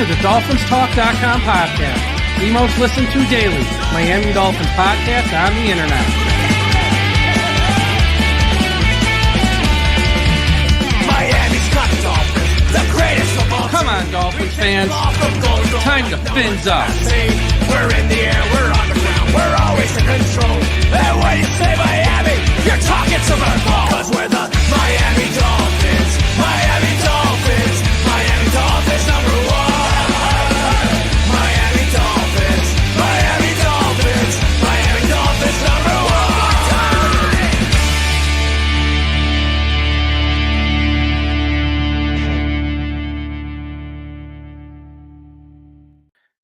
to the DolphinsTalk.com podcast, the most listened to daily Miami Dolphins podcast on the internet. Miami's got the Dolphins, the greatest of all. Come on, Dolphins fans. Time to fins up. We're in the air, we're on the ground, we're always in control. And when you say Miami, you're talking Super Bowl. 'Cause we're the Miami Dolphins, Miami Dolphins, Miami Dolphins number one. Miami Dolphins, Miami Dolphins, Miami Dolphins number one.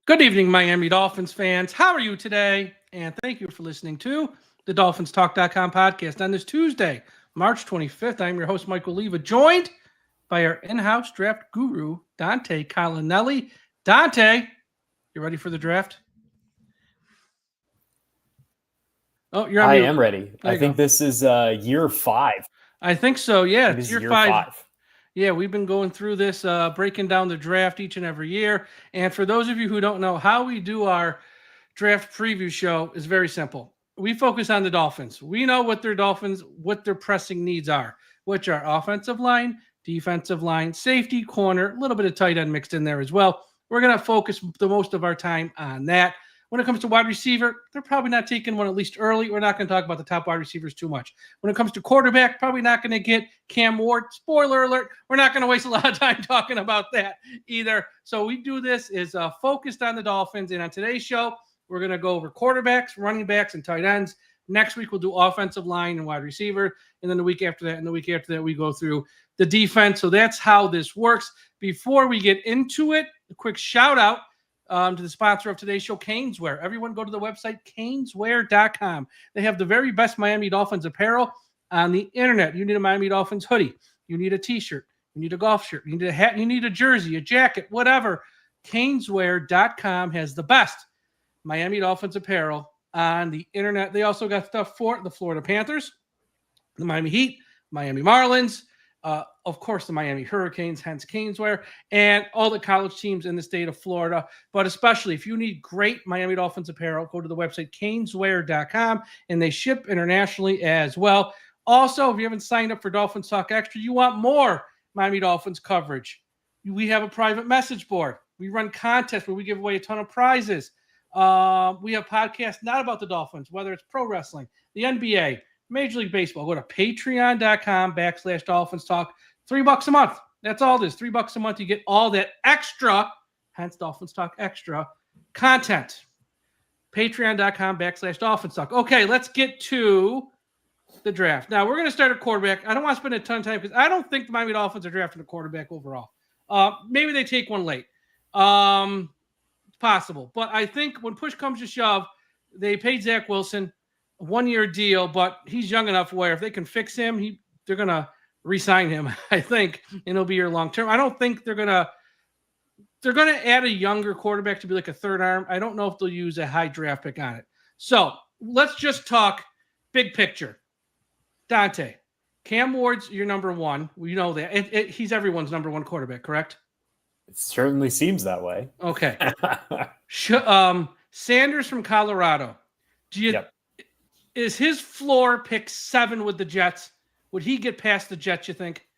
Good evening, Miami Dolphins fans. How are you today? And thank you for listening to the DolphinsTalk.com podcast on this Tuesday, March 25th. I'm your host, Michael Leva, joined by our in-house draft guru, Dante Colinelli. Dante, you ready for the draft? Oh, you're on I mute. am ready. I think this is year 5. I think so, yeah. This It's is year 5. 5. Yeah, we've been going through this, breaking down the draft each and every year. And for those of you who don't know, how we do our draft preview show is very simple. We focus on the Dolphins. We know what their pressing needs are, which are offensive line, defensive line, safety, corner, a little bit of tight end mixed in there as well. We're going to focus the most of our time on that. When it comes to wide receiver, they're probably not taking one at least early. We're not going to talk about the top wide receivers too much. When it comes to quarterback, probably not going to get Cam Ward. Spoiler alert, we're not going to waste a lot of time talking about that either. So we do this is focused on the Dolphins. And on today's show, we're going to go over quarterbacks, running backs, and tight ends. Next week, we'll do offensive line and wide receiver. And then the week after that and the week after that, we go through the defense. So that's how this works. Before we get into it, a quick shout out to the sponsor of today's show, Caneswear. Everyone go to the website, caneswear.com. They have the very best Miami Dolphins apparel on the internet. You need a Miami Dolphins hoodie. You need a t-shirt. You need a golf shirt. You need a hat. You need a jersey, a jacket, whatever. Caneswear.com has the best Miami Dolphins apparel on the internet. They also got stuff for the Florida Panthers, the Miami Heat, Miami Marlins, of course, the Miami Hurricanes, hence Caneswear, and all the college teams in the state of Florida. But especially if you need great Miami Dolphins apparel, go to the website caneswear.com, and they ship internationally as well. Also, if you haven't signed up for Dolphins Talk Extra, you want more Miami Dolphins coverage, we have a private message board. We run contests where we give away a ton of prizes. We have podcasts not about the Dolphins, whether it's pro wrestling, the NBA, Major League Baseball. Go to patreon.com/Dolphins Talk. $3 a month. That's all it is. $3 a month. You get all that extra, hence Dolphins Talk Extra content. Patreon.com/Dolphins Talk. Okay, let's get to the draft. Now, we're going to start at quarterback. I don't want to spend a ton of time because I don't think the Miami Dolphins are drafting a quarterback overall. Maybe they take one late. It's possible. But I think when push comes to shove, they paid Zach Wilson a 1-year deal, but he's young enough where if they can fix him, they're going to re-sign him, I think, and it'll be your long term. I don't think they're gonna add a younger quarterback to be like a third arm. I don't know if they'll use a high draft pick on it. So let's just talk big picture. Dante, Cam Ward's your number one. We know that. He's everyone's number one quarterback, correct? It certainly seems that way. Okay. Sanders from Colorado. Is his floor pick 7 with the Jets? Would he get past the Jets, you think?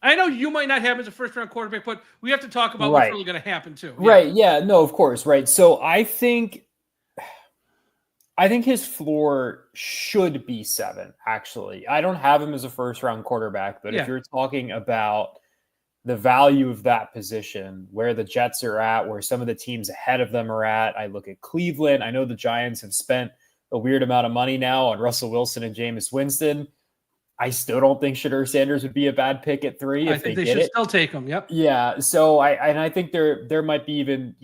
I know you might not have him as a first-round quarterback, but we have to talk about what's really going to happen, too. Yeah. Right, yeah, no, of course, right. So I think his floor should be 7, actually. I don't have him as a first-round quarterback, but if you're talking about the value of that position, where the Jets are at, where some of the teams ahead of them are at, I look at Cleveland. I know the Giants have spent a weird amount of money now on Russell Wilson and Jameis Winston. I still don't think Shedeur Sanders would be a bad pick at 3 if they should still take him. Yep. Yeah. So I think there might be even,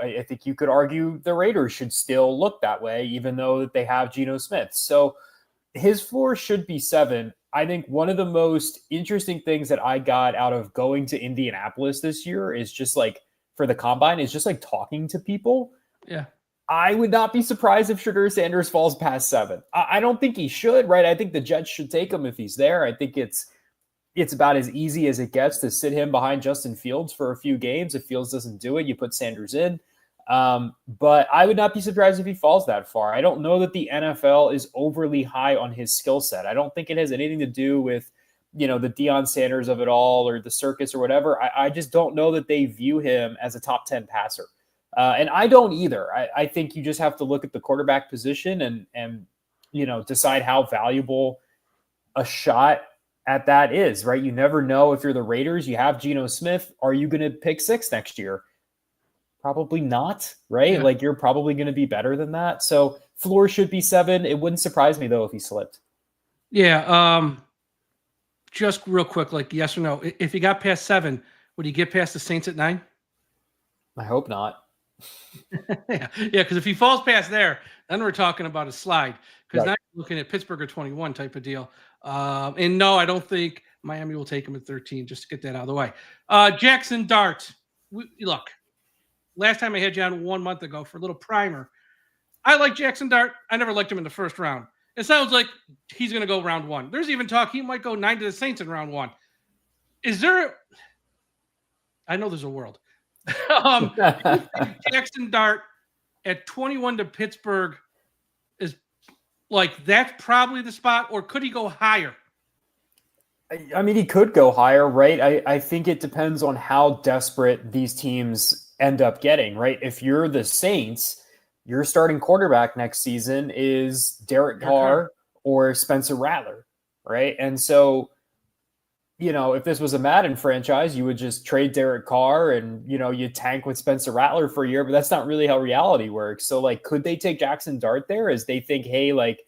I think you could argue the Raiders should still look that way, even though that they have Geno Smith. So his floor should be 7. I think one of the most interesting things that I got out of going to Indianapolis this year is just like for the combine is just like talking to people. Yeah. I would not be surprised if Shedeur Sanders falls past 7. I don't think he should, right? I think the Jets should take him if he's there. I think it's it's about as easy as it gets to sit him behind Justin Fields for a few games. If Fields doesn't do it, you put Sanders in. But I would not be surprised if he falls that far. I don't know that the NFL is overly high on his skill set. I don't think it has anything to do with, the Deion Sanders of it all or the circus or whatever. I just don't know that they view him as a top 10 passer. And I don't either. I think you just have to look at the quarterback position and decide how valuable a shot at that is, right? You never know. If you're the Raiders, you have Geno Smith. Are you going to pick 6 next year? Probably not, right? Yeah. Like, you're probably going to be better than that. So floor should be 7. It wouldn't surprise me, though, if he slipped. Yeah. Just real quick, like yes or no. If he got past 7, would he get past the Saints at 9? I hope not. Yeah, because if he falls past there, then we're talking about a slide. Because Right. now you're looking at Pittsburgh at 21 type of deal. And no, I don't think Miami will take him at 13, just to get that out of the way. Jackson Dart. Look, last time I had you on 1 month ago for a little primer, I like Jackson Dart. I never liked him in the first round. It sounds like he's going to go round 1. There's even talk he might go 9 to the Saints in round 1. Is there I know there's a world. Jackson Dart at 21 to Pittsburgh is like, that's probably the spot, or could he go higher? I mean, he could go higher, right? I think it depends on how desperate these teams end up getting, right? If you're the Saints, your starting quarterback next season is Derek Carr or Spencer Rattler, right? And so, if this was a Madden franchise, you would just trade Derek Carr and, you tank with Spencer Rattler for a year, but that's not really how reality works. So, like, could they take Jackson Dart there as they think, hey, like,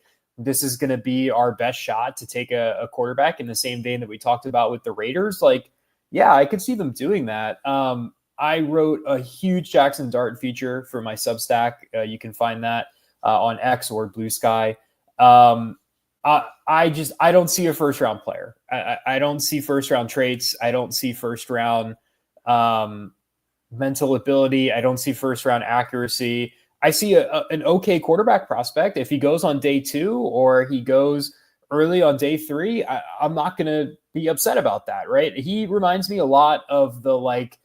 this is going to be our best shot to take a quarterback in the same vein that we talked about with the Raiders? Like, yeah, I could see them doing that. I wrote a huge Jackson Dart feature for my Substack. You can find that on X or Blue Sky. I don't see a first round player. I don't see first round traits. I don't see first round mental ability. I don't see first round accuracy. I see an okay quarterback prospect. If he goes on day 2 or he goes early on day 3, I'm not going to be upset about that, right? He reminds me a lot of the like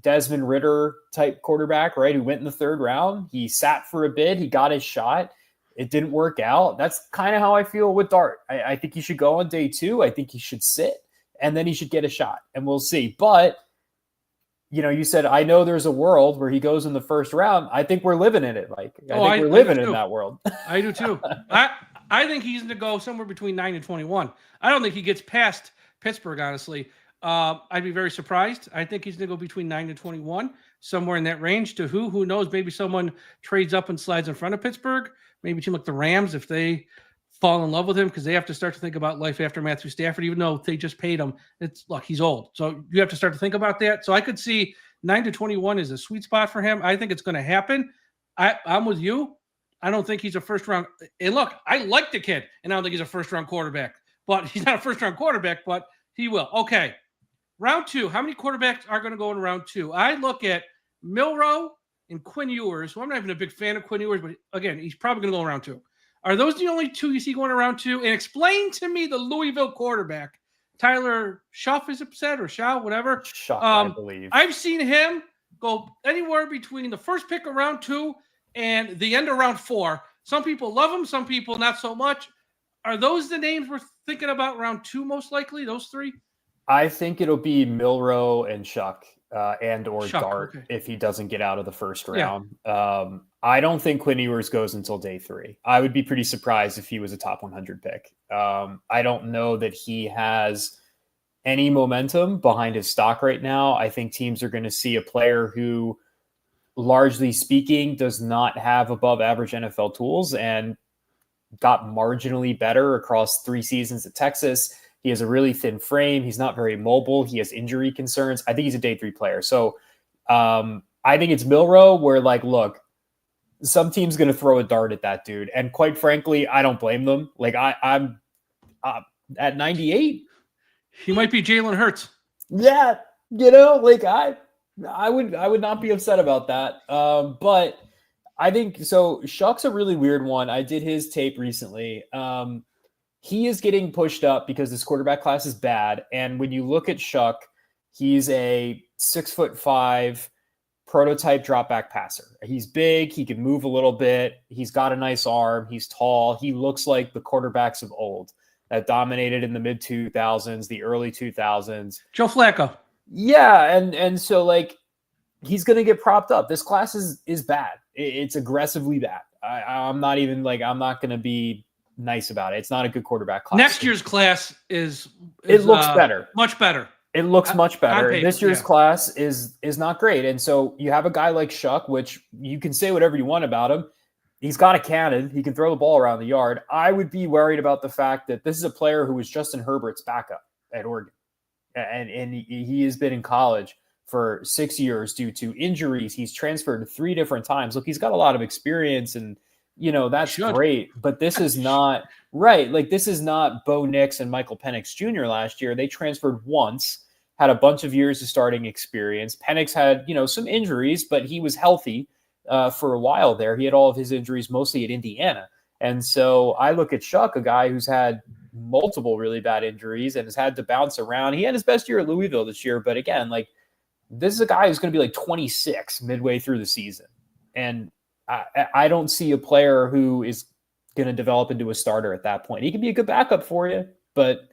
Desmond Ridder type quarterback, right? Who went in the 3rd round. He sat for a bit. He got his shot. It didn't work out. That's kind of how I feel with Dart. I think he should go on day 2. I think he should sit, and then he should get a shot, and we'll see. But, you said, I know there's a world where he goes in the 1st round. I think we're living in it, Mike. I think we're living in that world. I do too. I think he's going to go somewhere between 9 and 21. I don't think he gets past Pittsburgh, honestly. I'd be very surprised. I think he's going to go between 9 and 21, somewhere in that range. To who knows? Maybe someone trades up and slides in front of Pittsburgh. Maybe a team like the Rams, if they fall in love with him, because they have to start to think about life after Matthew Stafford, even though they just paid him. Look, he's old. So you have to start to think about that. So I could see 9 to 21 is a sweet spot for him. I think it's going to happen. I'm with you. I don't think he's a first round. And look, I like the kid, and I don't think he's a first round quarterback. But he's not a first round quarterback, but he will. Okay. Round 2. How many quarterbacks are going to go in round 2? I look at Milroe and Quinn Ewers. Well, I'm not even a big fan of Quinn Ewers, but again, he's probably going to go in round 2. Are those the only 2 you see going around 2? And explain to me the Louisville quarterback, Tyler Shuff, is it said, or Shaw, whatever. Shuff, I believe. I've seen him go anywhere between the first pick of round 2 and the end of round 4. Some people love him, some people not so much. Are those the names we're thinking about round 2 most likely, those 3? I think it'll be Milroe and Shuck and or Shuck, Dart okay. if he doesn't get out of the 1st round. I don't think Quinn Ewers goes until day 3. I would be pretty surprised if he was a top 100 pick. I don't know that he has any momentum behind his stock right now. I think teams are going to see a player who, largely speaking, does not have above average NFL tools and got marginally better across 3 seasons at Texas. He has a really thin frame. He's not very mobile. He has injury concerns. I think he's a day 3 player. So I think it's Milroe where, like, look, some team's going to throw a dart at that dude. And quite frankly, I don't blame them. Like, I'm at 98. He might be Jalen Hurts. Yeah. Like I would not be upset about that. But I think so. Shuck's a really weird one. I did his tape recently. he is getting pushed up because this quarterback class is bad. And when you look at Shuck, he's a 6'5" prototype drop back passer. He's big. He can move a little bit. He's got a nice arm. He's tall. He looks like the quarterbacks of old that dominated in the mid 2000s, the early 2000s. Joe Flacco. Yeah. And so like, he's going to get propped up. This class is bad. It's aggressively bad. I'm not even like, I'm not going to be nice about it. It's not a good quarterback class. Next year's class is it looks better. Much better. It looks much better. Paper, this year's class is not great. And so you have a guy like Shuck, which you can say whatever you want about him. He's got a cannon. He can throw the ball around the yard. I would be worried about the fact that this is a player who was Justin Herbert's backup at Oregon. And he has been in college for 6 years due to injuries. He's transferred 3 different times. Look, he's got a lot of experience, and that's great. But this is not right. Like, this is not Bo Nix and Michael Penix Jr. last year. They transferred once, had a bunch of years of starting experience. Penix had, some injuries, but he was healthy for a while there. He had all of his injuries mostly at Indiana. And so I look at Shuck, a guy who's had multiple really bad injuries and has had to bounce around. He had his best year at Louisville this year, but again, like, this is a guy who's going to be like 26 midway through the season. And I don't see a player who is going to develop into a starter at that point. He can be a good backup for you, but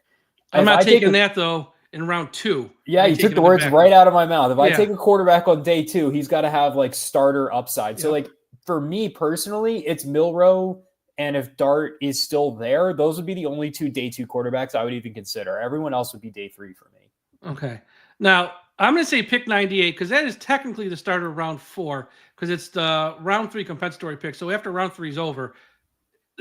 I'm not taking that though in round 2. Yeah, you took the words right out of my mouth. If I take a quarterback on day 2, he's got to have like starter upside. So like for me personally, it's Milroe. And if Dart is still there, those would be the only 2 day 2 quarterbacks I would even consider. Everyone else would be day 3 for me. Okay. Now, I'm going to say pick 98 because that is technically the starter of round 4 because it's the round 3 compensatory pick. So after round 3 is over,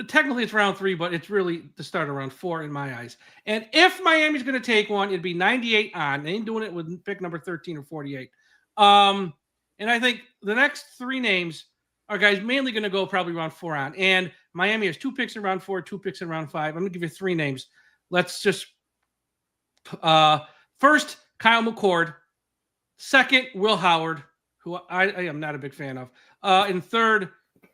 technically it's round 3, but it's really the start of round 4 in my eyes. And if Miami's going to take one, it'd be 98 on. They ain't doing it with pick number 13 or 48. And I think the next 3 names are guys mainly going to go probably round 4 on. And Miami has 2 picks in round 4, 2 picks in round 5. I'm going to give you 3 names. Let's just first, Kyle McCord. Second, Will Howard, who I am not a big fan of. And third,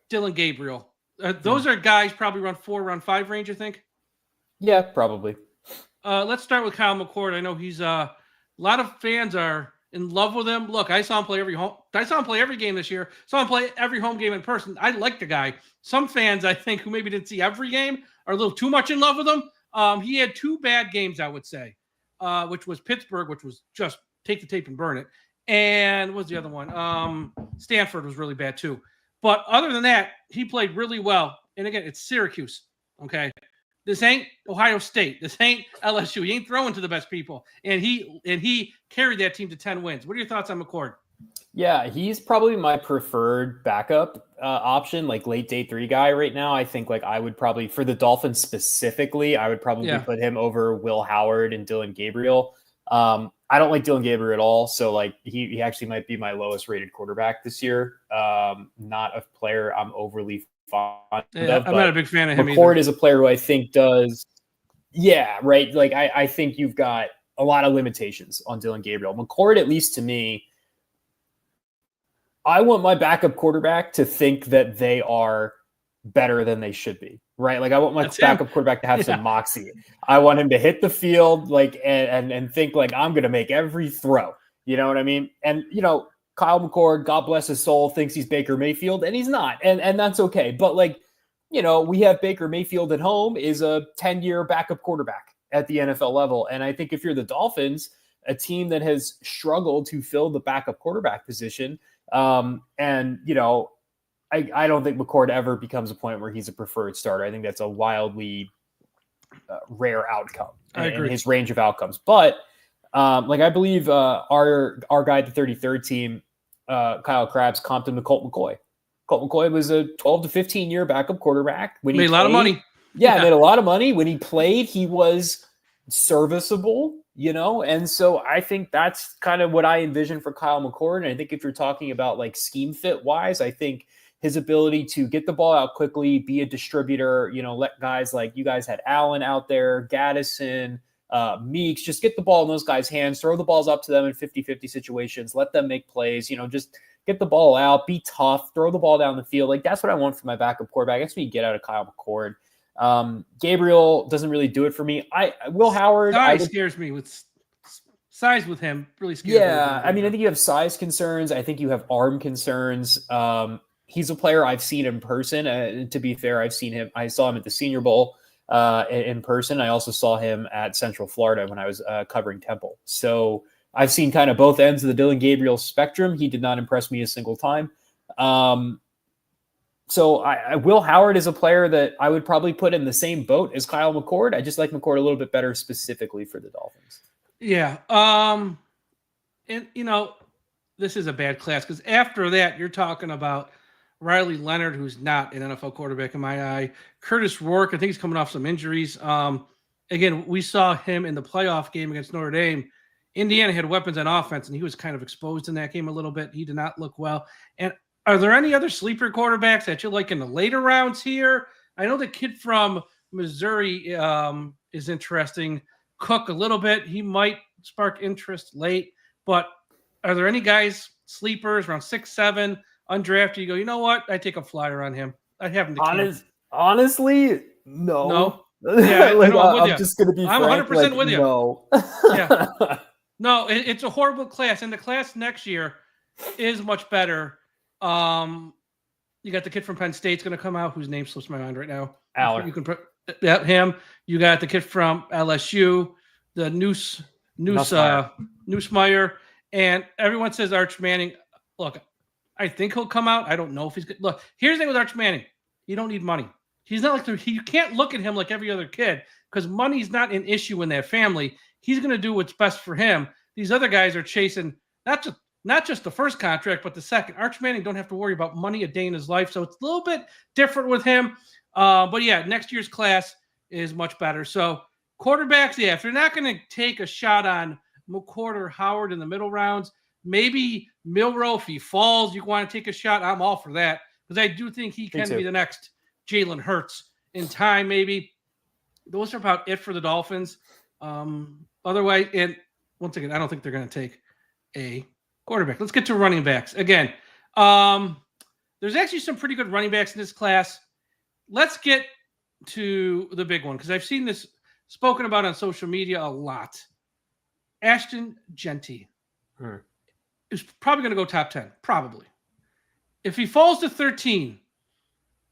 Dylan Gabriel. Those are guys probably around 4, around 5 range, I think. Yeah, probably. Let's start with Kyle McCord. I know he's a lot of fans are in love with him. Look, I saw him play every game this year. Saw him play every home game in person. I like the guy. Some fans, I think, who maybe didn't see every game are a little too much in love with him. He had 2 bad games, I would say, which was Pittsburgh, which was just take the tape and burn it. And what's the other one? Stanford was really bad too. But other than that, he played really well. And again, it's Syracuse. Okay. This ain't Ohio State. This ain't LSU. He ain't throwing to the best people. And he carried that team to 10 wins. What are your thoughts on McCord? Yeah, he's probably my preferred backup option, like late day 3 guy right now. I think like I would probably, for the Dolphins specifically, I would probably put him over Will Howard and Dylan Gabriel. I don't like Dylan Gabriel at all. So like he actually might be my lowest rated quarterback this year. Not a player I'm overly fond of. I'm not a big fan of him McCord either. is a player who I think does. Yeah, right. Like I think you've got a lot of limitations on Dylan Gabriel. McCord, at least to me, I want my backup quarterback to think that they are better than they should be, right? Like I want my backup quarterback to have some moxie. I want him to hit the field like and think like I'm going to make every throw. You know what I mean? And Kyle McCord, God bless his soul, thinks he's Baker Mayfield, and he's not, and that's okay. But like we have Baker Mayfield at home is a 10-year backup quarterback at the NFL level, and I think if you're the Dolphins, a team that has struggled to fill the backup quarterback position. I don't think McCord ever becomes a point where he's a preferred starter. I think that's a wildly rare outcome in his range of outcomes. But I believe our guy at the 33rd team, Kyle Krabs, comped him to Colt McCoy. Colt McCoy was a 12 to 15 year backup quarterback. When he made a lot of money. Yeah, made a lot of money. When he played, he was serviceable. And so I think that's kind of what I envision for Kyle McCord. And I think if you're talking about like scheme fit wise, I think his ability to get the ball out quickly, be a distributor, let guys like you guys had Allen out there, Gaddison, Meeks, just get the ball in those guys' hands, throw the balls up to them in 50-50 situations, let them make plays, just get the ball out, be tough, throw the ball down the field. Like that's what I want for my backup quarterback. That's what you get out of Kyle McCord. Gabriel doesn't really do it for me. Will Howard scares me with size with him. Really scares me. Yeah, I mean, I think you have size concerns. I think you have arm concerns. He's a player I've seen in person. To be fair, I saw him at the Senior Bowl in person. I also saw him at Central Florida when I was covering Temple. So I've seen kind of both ends of the Dillon Gabriel spectrum. He did not impress me a single time. So Will Howard is a player that I would probably put in the same boat as Kyle McCord. I just like McCord a little bit better specifically for the Dolphins. Yeah. And, this is a bad class because after that, you're talking about Riley Leonard, who's not an NFL quarterback in my eye. Curtis Rourke, I think he's coming off some injuries. Again, we saw him in the playoff game against Notre Dame. Indiana had weapons on offense, and he was kind of exposed in that game a little bit. He did not look well. And are there any other sleeper quarterbacks that you like in the later rounds here? I know the kid from Missouri is interesting. Cook a little bit. He might spark interest late. But are there any guys, sleepers, around 6'7", undrafted? You go, you know what? I take a flyer on him. I have him to Honestly, no. No? Yeah, I'm just going to be I'm frank, 100% with you. No. Yeah. No, it's a horrible class. And the class next year is much better. You got the kid from Penn State's going to come out, whose name slips my mind right now. Aller. You can put him. You got the kid from LSU, the Nussmeier, and everyone says Arch Manning. Look, I think he'll come out. I don't know if he's good. Look, here's the thing with Arch Manning. You don't need money. He's not like you can't look at him like every other kid because money's not an issue in that family. He's going to do what's best for him. These other guys are chasing not just the first contract, but the second. Arch Manning don't have to worry about money a day in his life, so it's a little bit different with him. But yeah, next year's class is much better. So quarterbacks, yeah, if you're not going to take a shot on McCord or Howard in the middle rounds, maybe Milroe, if he falls, you want to take a shot. I'm all for that because I do think he can be the next Jalen Hurts in time, maybe. Those are about it for the Dolphins. Otherwise, and once again, I don't think they're going to take a quarterback. Let's get to running backs. Again, there's actually some pretty good running backs in this class. Let's get to the big one because I've seen this spoken about on social media a lot. Ashton Genty is probably going to go top 10, probably. If he falls to 13,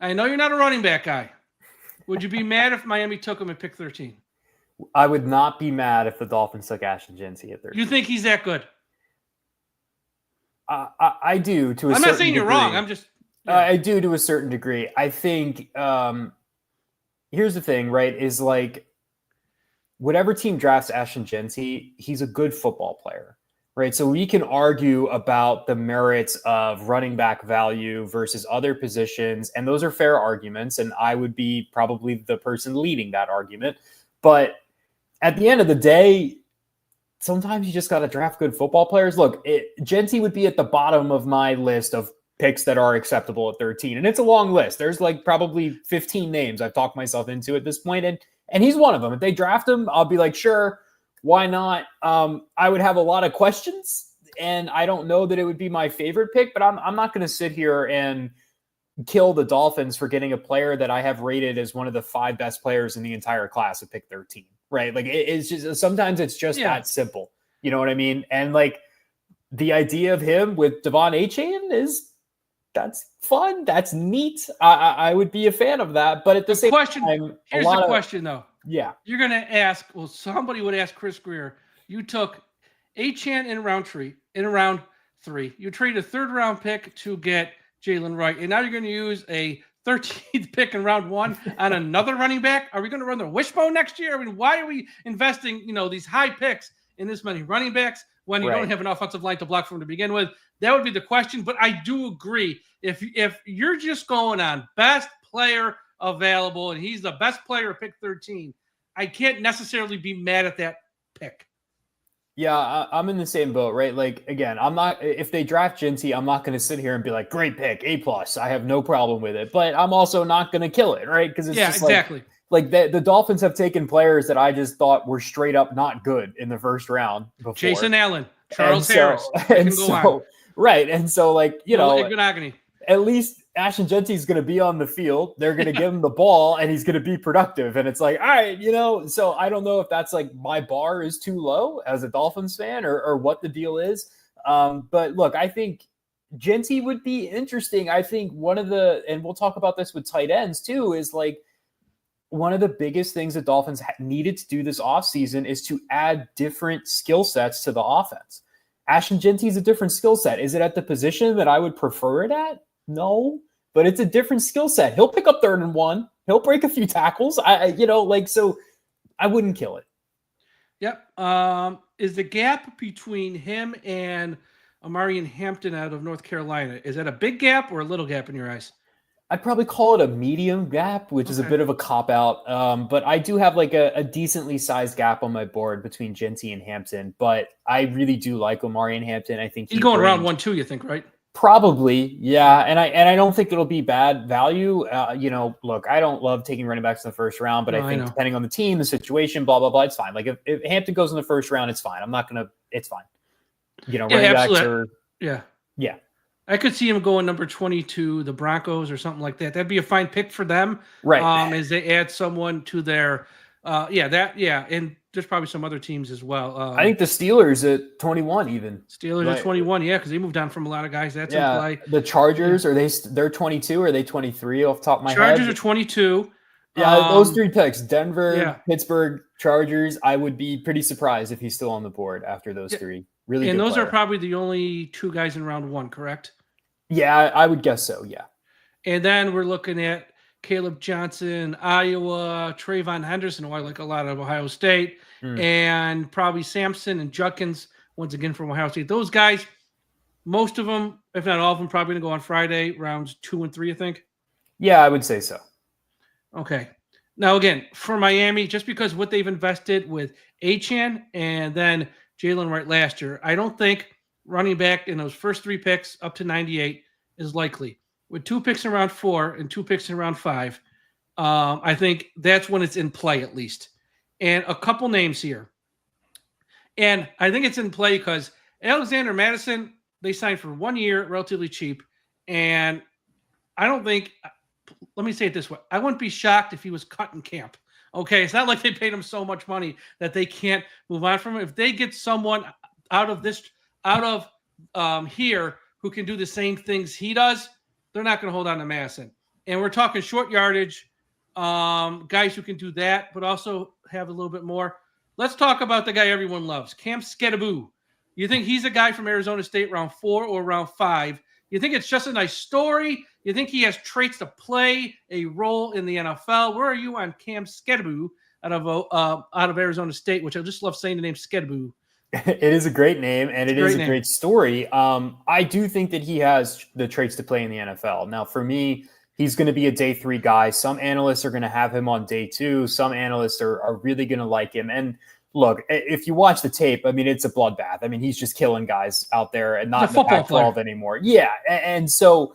I know you're not a running back guy. Would you be mad if Miami took him at pick 13? I would not be mad if the Dolphins took Ashton Genty at 13. You think he's that good? I do to a certain degree. I'm not saying you're wrong. I'm just... Yeah. I do to a certain degree. I think here's the thing, right, is like whatever team drafts Ashton Genty, he's a good football player, right? So we can argue about the merits of running back value versus other positions, and those are fair arguments, and I would be probably the person leading that argument. But at the end of the day, sometimes you just got to draft good football players. Look, Genty would be at the bottom of my list of picks that are acceptable at 13. And it's a long list. There's like probably 15 names I've talked myself into at this point. And he's one of them. If they draft him, I'll be like, sure, why not? I would have a lot of questions, and I don't know that it would be my favorite pick, but I'm not going to sit here and kill the Dolphins for getting a player that I have rated as one of the 5 best players in the entire class at pick 13, right? Like it's just, sometimes it's just that simple. You know what I mean? And like the idea of him with Devon Achane that's fun. That's neat. I would be a fan of that. But at the same time, here's the question though. Yeah. You're going to ask, well, somebody would ask Chris Greer, you took Achane in round 3. You traded a 3rd round pick to get Jalen Wright. And now you're going to use a 13th pick in round 1 on another running back. Are we going to run the wishbone next year? I mean, why are we investing, these high picks in this many running backs when you don't have an offensive line to block from to begin with? That would be the question. But I do agree. If you're just going on best player available and he's the best player at pick 13, I can't necessarily be mad at that pick. Yeah, I'm in the same boat, right? Like, again, if they draft Genty, I'm not going to sit here and be like, great pick, A+. I have no problem with it. But I'm also not going to kill it, right? Because it's just exactly. Like the Dolphins have taken players that I just thought were straight up not good in the first round before. Jason Allen, Charles Harris. Right. And so like, Agony. at least Ashton Genty's going to be on the field. They're going to give him the ball and he's going to be productive. And it's like, all right, so I don't know if that's like my bar is too low as a Dolphins fan or what the deal is. But look, I think Genty would be interesting. I think and we'll talk about this with tight ends too, is like one of the biggest things that Dolphins needed to do this offseason is to add different skill sets to the offense. Ashton Genty is a different skill set. Is it at the position that I would prefer it at? No, but it's a different skill set. He'll pick up 3rd and 1. He'll break a few tackles. So I wouldn't kill it. Yep. Is the gap between him and Amari Hampton out of North Carolina, is that a big gap or a little gap in your eyes? I'd probably call it a medium gap, which is a bit of a cop-out. But I do have like a decently sized gap on my board between Genty and Hampton. But I really do like Amari Hampton. I think he's going around 1-2, you think, right? Probably, yeah. And I don't think it'll be bad value. Look, I don't love taking running backs in the first round, but I think depending on the team, the situation, blah, blah, blah, it's fine. Like if Hampton goes in the first round, it's fine. It's fine. Running backs are. Yeah. Yeah. I could see him going number 22, the Broncos or something like that. That'd be a fine pick for them. Right. As they add someone to their, and there's probably some other teams as well. I think the Steelers at 21 even. Steelers at 21, because they moved on from a lot of guys. That's in play. The Chargers, they're 22 or are they 23 off the top of my head? Chargers are 22. Yeah, those 3 picks, Denver, Pittsburgh, Chargers, I would be pretty surprised if he's still on the board after those 3. Really and good those player. are probably the only 2 guys in round 1, correct? Yeah, I would guess so, yeah. And then we're looking at Caleb Johnson, Iowa, Trayvon Henderson, who I like a lot of Ohio State, and probably Sampson and Judkins, once again from Ohio State. Those guys, most of them, if not all of them, probably going to go on Friday, rounds 2 and 3, I think. Yeah, I would say so. Okay. Now, again, for Miami, just because what they've invested with Achane and then Jalen Wright last year, I don't think running back in those first 3 picks up to 98 is likely. With 2 picks in round 4 and 2 picks in round 5, I think that's when it's in play at least. And a couple names here. And I think it's in play because Alexander Madison, they signed for 1 year, relatively cheap. And I don't think, let me say it this way, I wouldn't be shocked if he was cut in camp. Okay, it's not like they paid him so much money that they can't move on from him. If they get someone out of here who can do the same things he does, they're not going to hold on to Madison. And we're talking short yardage, guys who can do that, but also have a little bit more. Let's talk about the guy everyone loves, Cam Skedaboo. You think he's a guy from Arizona State round 4 or round 5? You think it's just a nice story? You think he has traits to play a role in the NFL? Where are you on Cam Skedaboo out of Arizona State, which I just love saying the name Skedaboo. It is a great name, and it is a great story. I do think that he has the traits to play in the NFL. Now, for me, he's going to be a day 3 guy. Some analysts are going to have him on day 2. Some analysts are really going to like him. And look, if you watch the tape, I mean, it's a bloodbath. I mean, he's just killing guys out there and not in the Pac-12 anymore. Yeah. And so,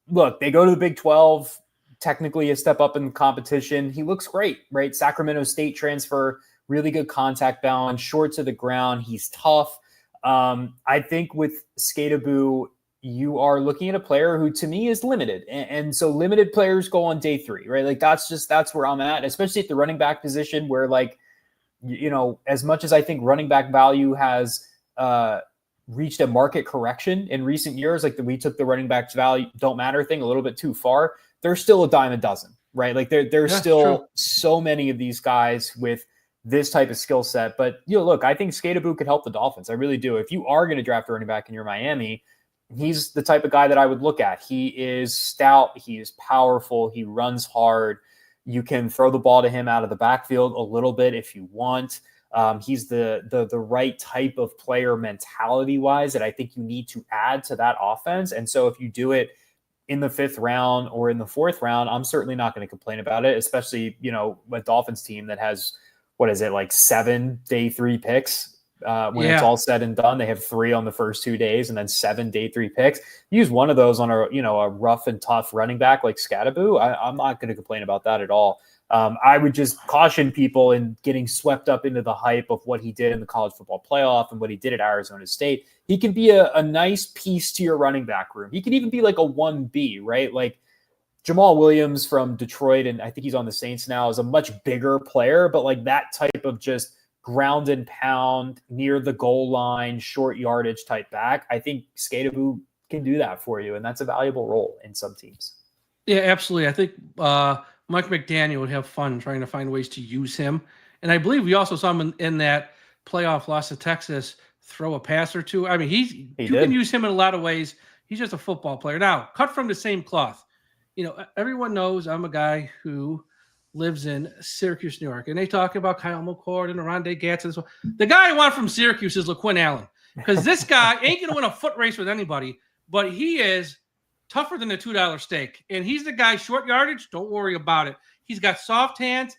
look, they go to the Big 12, technically a step up in the competition. He looks great, right? Sacramento State transfer, really good contact balance, short to the ground. He's tough. I think with Skedaboo, you are looking at a player who to me is limited. And so limited players go on day 3, right? Like that's where I'm at, especially at the running back position where, like, you know, as much as I think running back value has reached a market correction in recent years, like we took the running back's value don't matter thing a little bit too far, there's still a dime a dozen, right? Like there's still so many of these guys with this type of skill set. But, you know, look, I think Skedaboo could help the Dolphins. I really do. If you are going to draft a running back and you're Miami, he's the type of guy that I would look at. He is stout. He is powerful. He runs hard. You can throw the ball to him out of the backfield a little bit if you want. He's the right type of player mentality-wise that I think you need to add to that offense. And so if you do it in the 5th round or in the 4th round, I'm certainly not going to complain about it, especially, you know, a Dolphins team that has, what is it, like 7 day 3 picks when it's all said and done. They have 3 on the first 2 days and then 7 day 3 picks. Use one of those on a rough and tough running back like Skedaboo. I'm not going to complain about that at all. I would just caution people in getting swept up into the hype of what he did in the college football playoff and what he did at Arizona State. He can be a nice piece to your running back room. He can even be like a 1B, right? Like Jamal Williams from Detroit, and I think he's on the Saints now, is a much bigger player, but like that type of just ground and pound, near the goal line, short yardage type back, I think Skateabu can do that for you, and that's a valuable role in some teams. Yeah, absolutely. I think Mike McDaniel would have fun trying to find ways to use him. And I believe we also saw him in that playoff loss to Texas throw a pass or two. I mean, you can use him in a lot of ways. He's just a football player. Now, cut from the same cloth. You know, everyone knows I'm a guy who lives in Syracuse, New York, and they talk about Kyle McCord and Rondé Gatson. So the guy I want from Syracuse is LaQuinn Allen, because this guy ain't going to win a foot race with anybody, but he is tougher than a $2 steak. And he's the guy, short yardage, don't worry about it. He's got soft hands,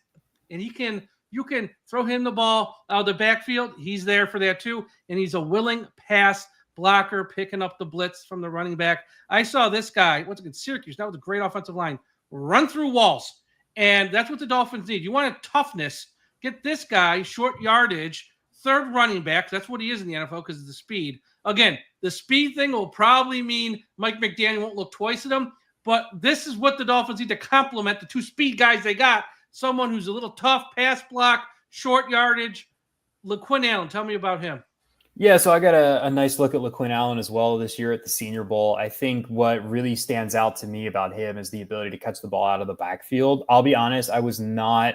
and you can throw him the ball out of the backfield. He's there for that too. And he's a willing pass blocker, picking up the blitz from the running back. I saw this guy, once again, Syracuse, that was a great offensive line, run through walls. And that's what the Dolphins need. You want a toughness, get this guy, short yardage, third running back. That's what he is in the NFL because of the speed. Again, the speed thing will probably mean Mike McDaniel won't look twice at him, but this is what the Dolphins need to complement the two speed guys they got. Someone who's a little tough, pass block, short yardage. LaQuinn Allen, tell me about him. Yeah, so I got a nice look at LaQuinn Allen as well this year at the Senior Bowl. I think what really stands out to me about him is the ability to catch the ball out of the backfield. I'll be honest, I was not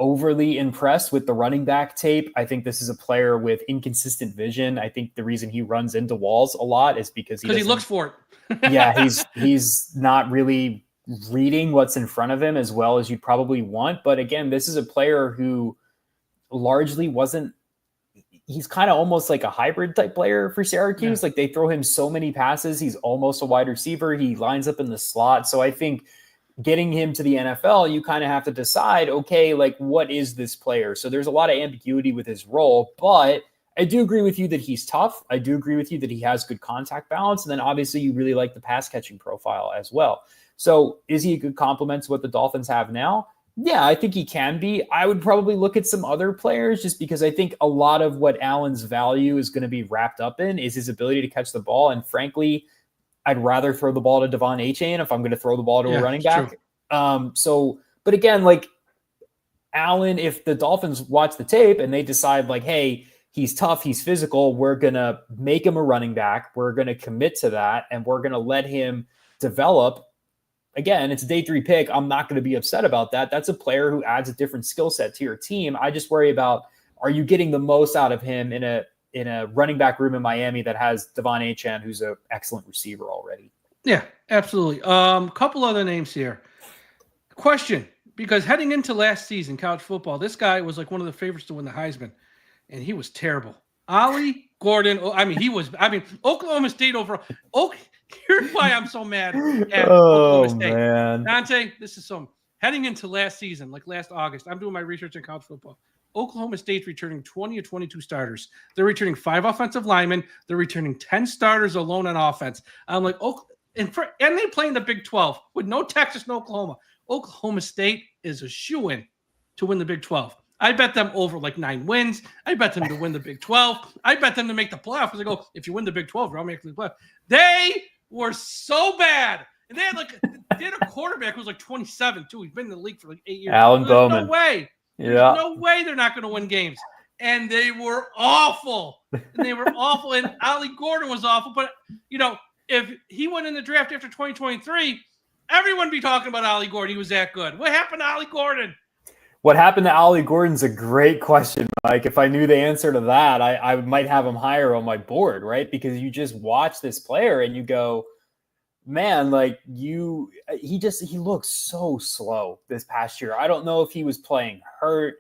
overly impressed with the running back tape. I think this is a player with inconsistent vision. I think the reason he runs into walls a lot is because he looks for it. Yeah, he's not really reading what's in front of him as well as you'd probably want. But again, this is a player who largely he's kind of almost like a hybrid type player for Syracuse. Yeah. Like they throw him so many passes. He's almost a wide receiver. He lines up in the slot. So I think getting him to the NFL, you kind of have to decide, okay, like what is this player? So there's a lot of ambiguity with his role, but I do agree with you that he's tough. I do agree with you that he has good contact balance. And then obviously you really like the pass catching profile as well. So is he a good complement to what the Dolphins have now? Yeah, I think he can be. I would probably look at some other players just because I think a lot of what Allen's value is going to be wrapped up in is his ability to catch the ball. And frankly, I'd rather throw the ball to Devon Achane if I'm going to throw the ball to a running back. But again, like Allen, if the Dolphins watch the tape and they decide like, hey, he's tough, he's physical, we're going to make him a running back. We're going to commit to that. And we're going to let him develop. Again, it's a day 3 pick. I'm not going to be upset about that. That's a player who adds a different skill set to your team. I just worry about, are you getting the most out of him in a running back room in Miami that has Devon Achane, who's an excellent receiver already? Yeah, absolutely. Couple other names here. Question, because heading into last season, college football, this guy was like one of the favorites to win the Heisman, and he was terrible. Ollie Gordon, Oklahoma State overall. Here's why I'm so mad at Oklahoma State. Man. Dante, this is heading into last season, like last August, I'm doing my research on college football. Oklahoma State's returning 20 or 22 starters. They're returning 5 offensive linemen. They're returning 10 starters alone on offense. I'm like, and they play in the Big 12 with no Texas, no Oklahoma. Oklahoma State is a shoo-in to win the Big 12. I bet them over like 9 wins. I bet them to win the Big 12. I bet them to make the playoffs because they go, if you win the Big 12, you're automatically the playoff. They were so bad. And they had a quarterback who was like 27 too. He's been in the league for like 8 years. Alan Bowman. No way. There's no way they're not going to win games. And they were awful. And Ollie Gordon was awful. But, if he went in the draft after 2023, everyone would be talking about Ollie Gordon. He was that good. What happened to Ollie Gordon? What happened to Ollie Gordon's a great question, Mike. If I knew the answer to that, I might have him higher on my board, right? Because you just watch this player and you go, man, like he looks so slow this past year. I don't know if he was playing hurt.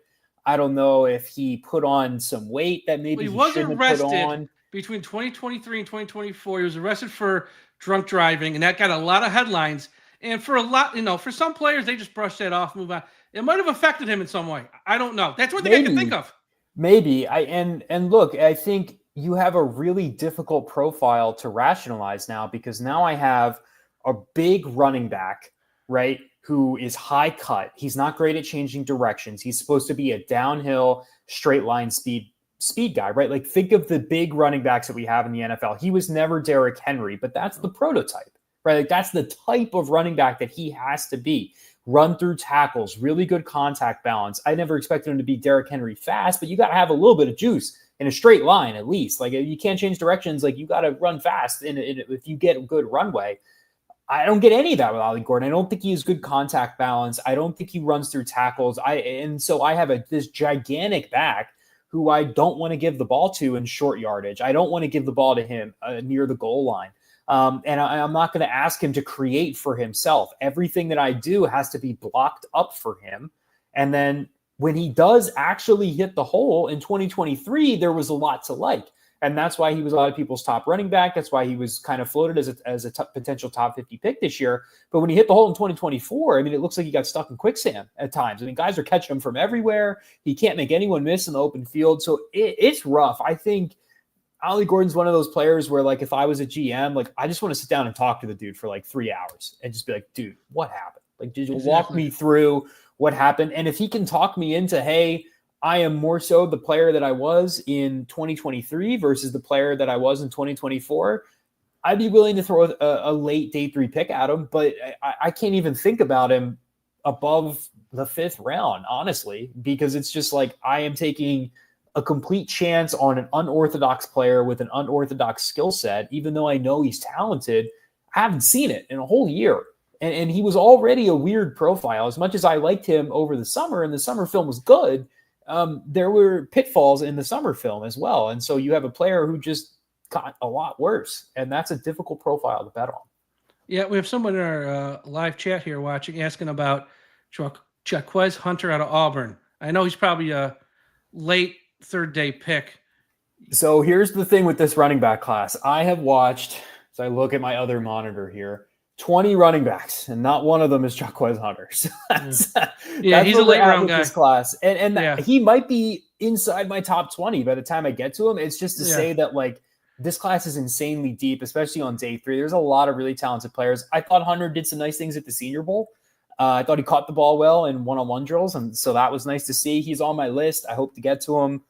I don't know if he put on some weight that maybe he shouldn't have put on. Between 2023 and 2024, he was arrested for drunk driving, and that got a lot of headlines. And for for some players, they just brush that off, move on. It might have affected him in some way. I don't know. That's what they can think of. Maybe. And look, I think you have a really difficult profile to rationalize now because now I have a big running back right, who is high cut. He's not great at changing directions. He's supposed to be a downhill, straight line speed guy, right? Like think of the big running backs that we have in the NFL. He was never Derrick Henry, but that's the prototype, right? Like that's the type of running back that he has to be. Run through tackles, really good contact balance. I never expected him to be Derrick Henry fast, but you got to have a little bit of juice in a straight line at least. Like you can't change directions. Like you got to run fast if you get a good runway. I don't get any of that with Ollie Gordon. I don't think he has good contact balance. I don't think he runs through tackles. So I have this gigantic back who I don't want to give the ball to in short yardage. I don't want to give the ball to him near the goal line. And I'm not going to ask him to create for himself. Everything that I do has to be blocked up for him. And then when he does actually hit the hole in 2023, there was a lot to like. And that's why he was a lot of people's top running back. That's why he was kind of floated as a potential top 50 pick this year. But when he hit the hole in 2024, I mean, it looks like he got stuck in quicksand at times. I mean, guys are catching him from everywhere. He can't make anyone miss in the open field. So it's rough. I think Ollie Gordon's one of those players where, like, if I was a GM, like, I just want to sit down and talk to the dude for like 3 hours and just be like, dude, what happened? Like, did you walk me through what happened? And if he can talk me into, hey, I am more so the player that I was in 2023 versus the player that I was in 2024, I'd be willing to throw a late day 3 pick at him, but I can't even think about him above the 5th round, honestly, because it's just like I am taking a complete chance on an unorthodox player with an unorthodox skill set, even though I know he's talented. I haven't seen it in a whole year. And he was already a weird profile. As much as I liked him over the summer and the summer film was good, there were pitfalls in the summer film as well. And so you have a player who just got a lot worse, and that's a difficult profile to bet on. Yeah, we have someone in our live chat here watching, asking about Jaquez Hunter out of Auburn. I know he's probably a late 3rd day pick. So here's the thing with this running back class. I have watched, as I look at my other monitor here, 20 running backs, and not one of them is Jaquez Hunter. So that's he's a late round guy. This class, and he might be inside my top 20 by the time I get to him. It's just to say that, like, this class is insanely deep, especially on day 3. There's a lot of really talented players. I thought Hunter did some nice things at the Senior Bowl. I thought he caught the ball well in one-on-one drills, and so that was nice to see. He's on my list. I hope to get to him.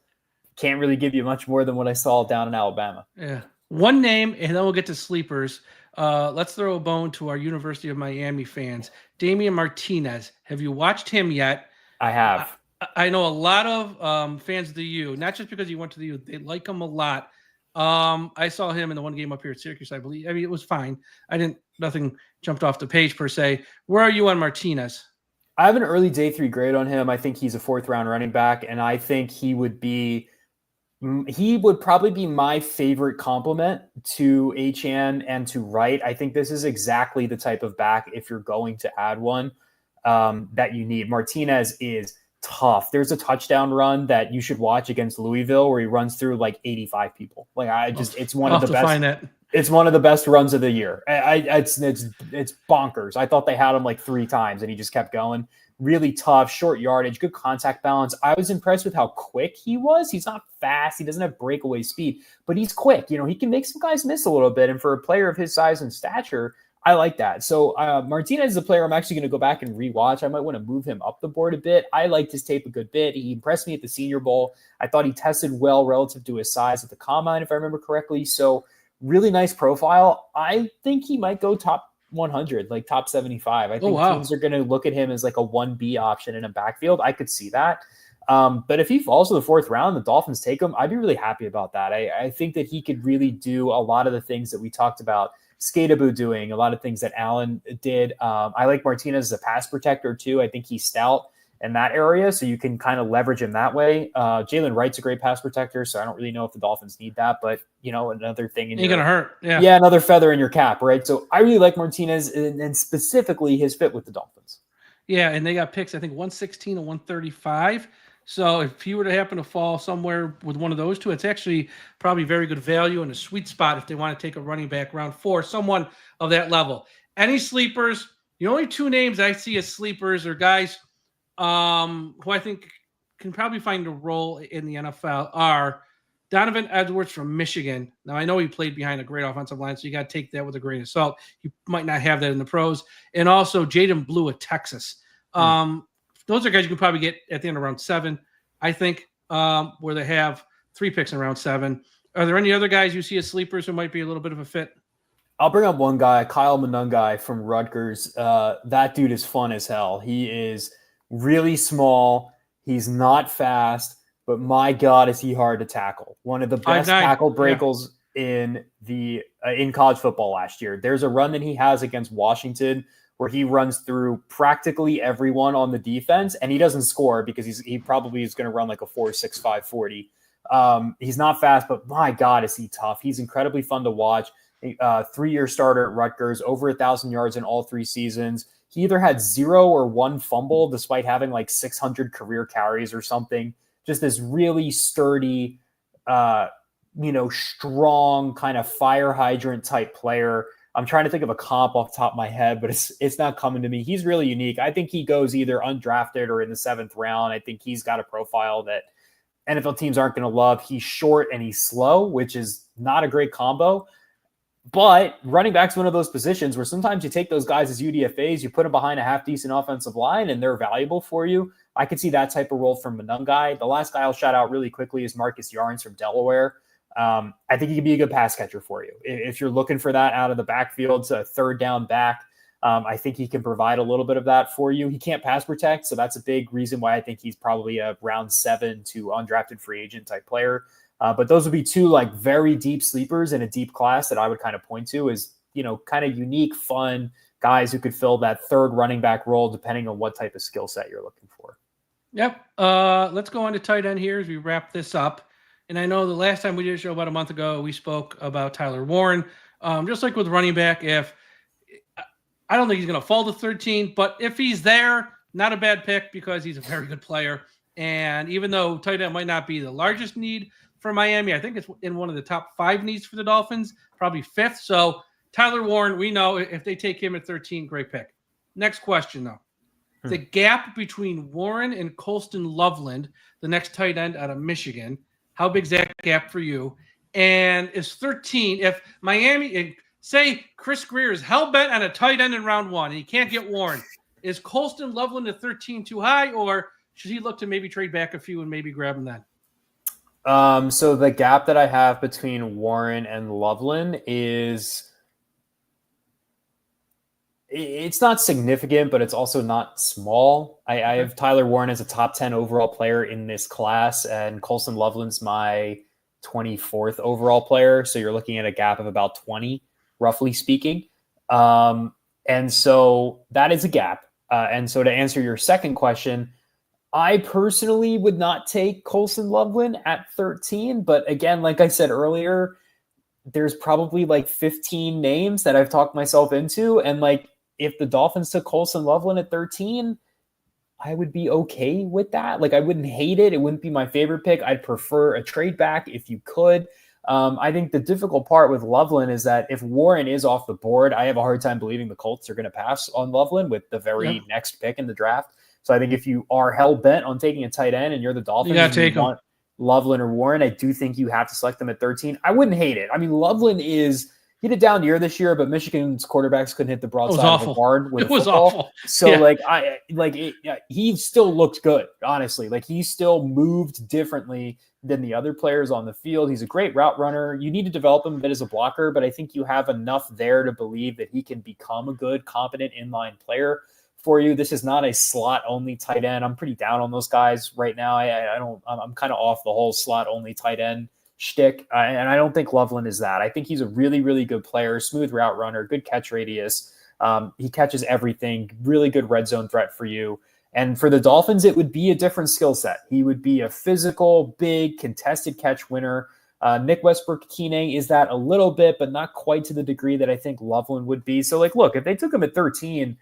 Can't really give you much more than what I saw down in Alabama. Yeah, one name, and then we'll get to sleepers. Let's throw a bone to our University of Miami fans. Damian Martinez. Have you watched him yet? I have. I know a lot of fans of the U, not just because he went to the U. They like him a lot. I saw him in the one game up here at Syracuse, I believe. I mean, it was fine. Nothing jumped off the page per se. Where are you on Martinez? I have an early day 3 grade on him. I think he's a 4th round running back, and I think he would probably be my favorite complement to Achane and to Wright. I think this is exactly the type of back, if you're going to add one, that you need. Martinez is tough. There's a touchdown run that you should watch against Louisville where he runs through like 85 people. Like it's one of the best. It's one of the best runs of the year. It's bonkers. I thought they had him like 3 times and he just kept going. Really tough, short yardage, good contact balance. I was impressed with how quick he was. He's not fast. He doesn't have breakaway speed, but he's quick. You know, he can make some guys miss a little bit. And for a player of his size and stature, I like that. So Martinez is a player I'm actually going to go back and rewatch. I might want to move him up the board a bit. I liked his tape a good bit. He impressed me at the Senior Bowl. I thought he tested well relative to his size at the Combine, if I remember correctly. So really nice profile. I think he might go top 100, like top 75. I think teams are going to look at him as like a 1B option in a backfield. I could see that. But if he falls to the 4th round, the Dolphins take him, I'd be really happy about that. I think that he could really do a lot of the things that we talked about Skateabu doing, a lot of things that Allen did. I like Martinez as a pass protector too. I think he's stout in that area, so you can kind of leverage him that way. Jalen Wright's a great pass protector, so I don't really know if the Dolphins need that, but you know, another thing ain't gonna hurt. Yeah, another feather in your cap, right? So I really like Martinez and specifically his fit with the Dolphins. Yeah, and they got picks, I think 116 and 135. So if he were to happen to fall somewhere with one of those two, it's actually probably very good value and a sweet spot if they want to take a running back round 4, someone of that level. Any sleepers? The only 2 names I see as sleepers are guys who I think can probably find a role in the NFL are Donovan Edwards from Michigan. Now, I know he played behind a great offensive line, so you got to take that with a grain of salt. You might not have that in the pros. And also Jaden Blue at Texas. Those are guys you could probably get at the end of round 7, I think, where they have 3 picks in round 7. Are there any other guys you see as sleepers who might be a little bit of a fit? I'll bring up one guy, Kyle Monungai from Rutgers. That dude is fun as hell. He is really small. He's not fast. But my God, is he hard to tackle. One of the best tackle breakers in college football last year. There's a run that he has against Washington where he runs through practically everyone on the defense, and he doesn't score because he probably is going to run like a 4.65 40. He's not fast, but my God, is he tough. He's incredibly fun to watch. 3-year starter at Rutgers, over 1,000 yards in all 3 seasons. He either had 0 or 1 fumble despite having like 600 career carries or something. Just this really sturdy, strong kind of fire hydrant type player. I'm trying to think of a comp off the top of my head, but it's not coming to me. He's really unique. I think he goes either undrafted or in the 7th round. I think he's got a profile that NFL teams aren't going to love. He's short and he's slow, which is not a great combo. But running back's one of those positions where sometimes you take those guys as UDFAs, you put them behind a half-decent offensive line, and they're valuable for you. I could see that type of role from Monungai. The last guy I'll shout out really quickly is Marcus Yarns from Delaware. I think he could be a good pass catcher for you. If you're looking for that out of the backfield to a 3rd down back, I think he can provide a little bit of that for you. He can't pass protect, so that's a big reason why I think he's probably a round 7 to undrafted free agent type player. But those would be 2 like very deep sleepers in a deep class that I would kind of point to as, kind of unique, fun guys who could fill that 3rd running back role depending on what type of skill set you're looking for. Yep. Let's go on to tight end here as we wrap this up. And I know the last time we did a show about a month ago, we spoke about Tyler Warren. Just like with running back, I don't think he's going to fall to 13, but if he's there, not a bad pick because he's a very good player. And even though tight end might not be the largest need for Miami, I think it's in one of the top 5 needs for the Dolphins, probably 5th. So Tyler Warren, we know if they take him at 13, great pick. Next question, though. The gap between Warren and Colston Loveland, the next tight end out of Michigan, how big's that gap for you? And is 13, if Miami, say Chris Greer is hell-bent on a tight end in round 1 and he can't get Warren, is Colston Loveland at 13 too high, or should he look to maybe trade back a few and maybe grab him then? So the gap that I have between Warren and Loveland is it's not significant, but it's also not small. I have Tyler Warren as a top 10 overall player in this class, and Colston Loveland's my 24th overall player. So you're looking at a gap of about 20, roughly speaking. And so that is a gap. And so to answer your second question, I personally would not take Colston Loveland at 13. But again, like I said earlier, there's probably like 15 names that I've talked myself into. And like, if the Dolphins took Colston Loveland at 13, I would be okay with that. Like, I wouldn't hate it. It wouldn't be my favorite pick. I'd prefer a trade back if you could. I think the difficult part with Loveland is that if Warren is off the board, I have a hard time believing the Colts are going to pass on Loveland with the very next pick in the draft. So I think if you are hell-bent on taking a tight end and you're the Dolphins, you want Loveland or Warren, I do think you have to select them at 13. I wouldn't hate it. I mean, Loveland he had a down year this year, but Michigan's quarterbacks couldn't hit the broadside of the barn with football. Awful. So he still looked good, honestly. Like, he still moved differently than the other players on the field. He's a great route runner. You need to develop him a bit as a blocker, but I think you have enough there to believe that he can become a good, competent inline player for you. This is not a slot-only tight end. I'm pretty down on those guys right now. I'm kind of off the whole slot-only tight end shtick, and I don't think Loveland is that. I think he's a really, really good player, smooth route runner, good catch radius. He catches everything, really good red zone threat for you. And for the Dolphins, it would be a different skill set. He would be a physical, big, contested catch winner. Nick Westbrook-Ikine is that a little bit, but not quite to the degree that I think Loveland would be. So, like, look, if they took him at 13,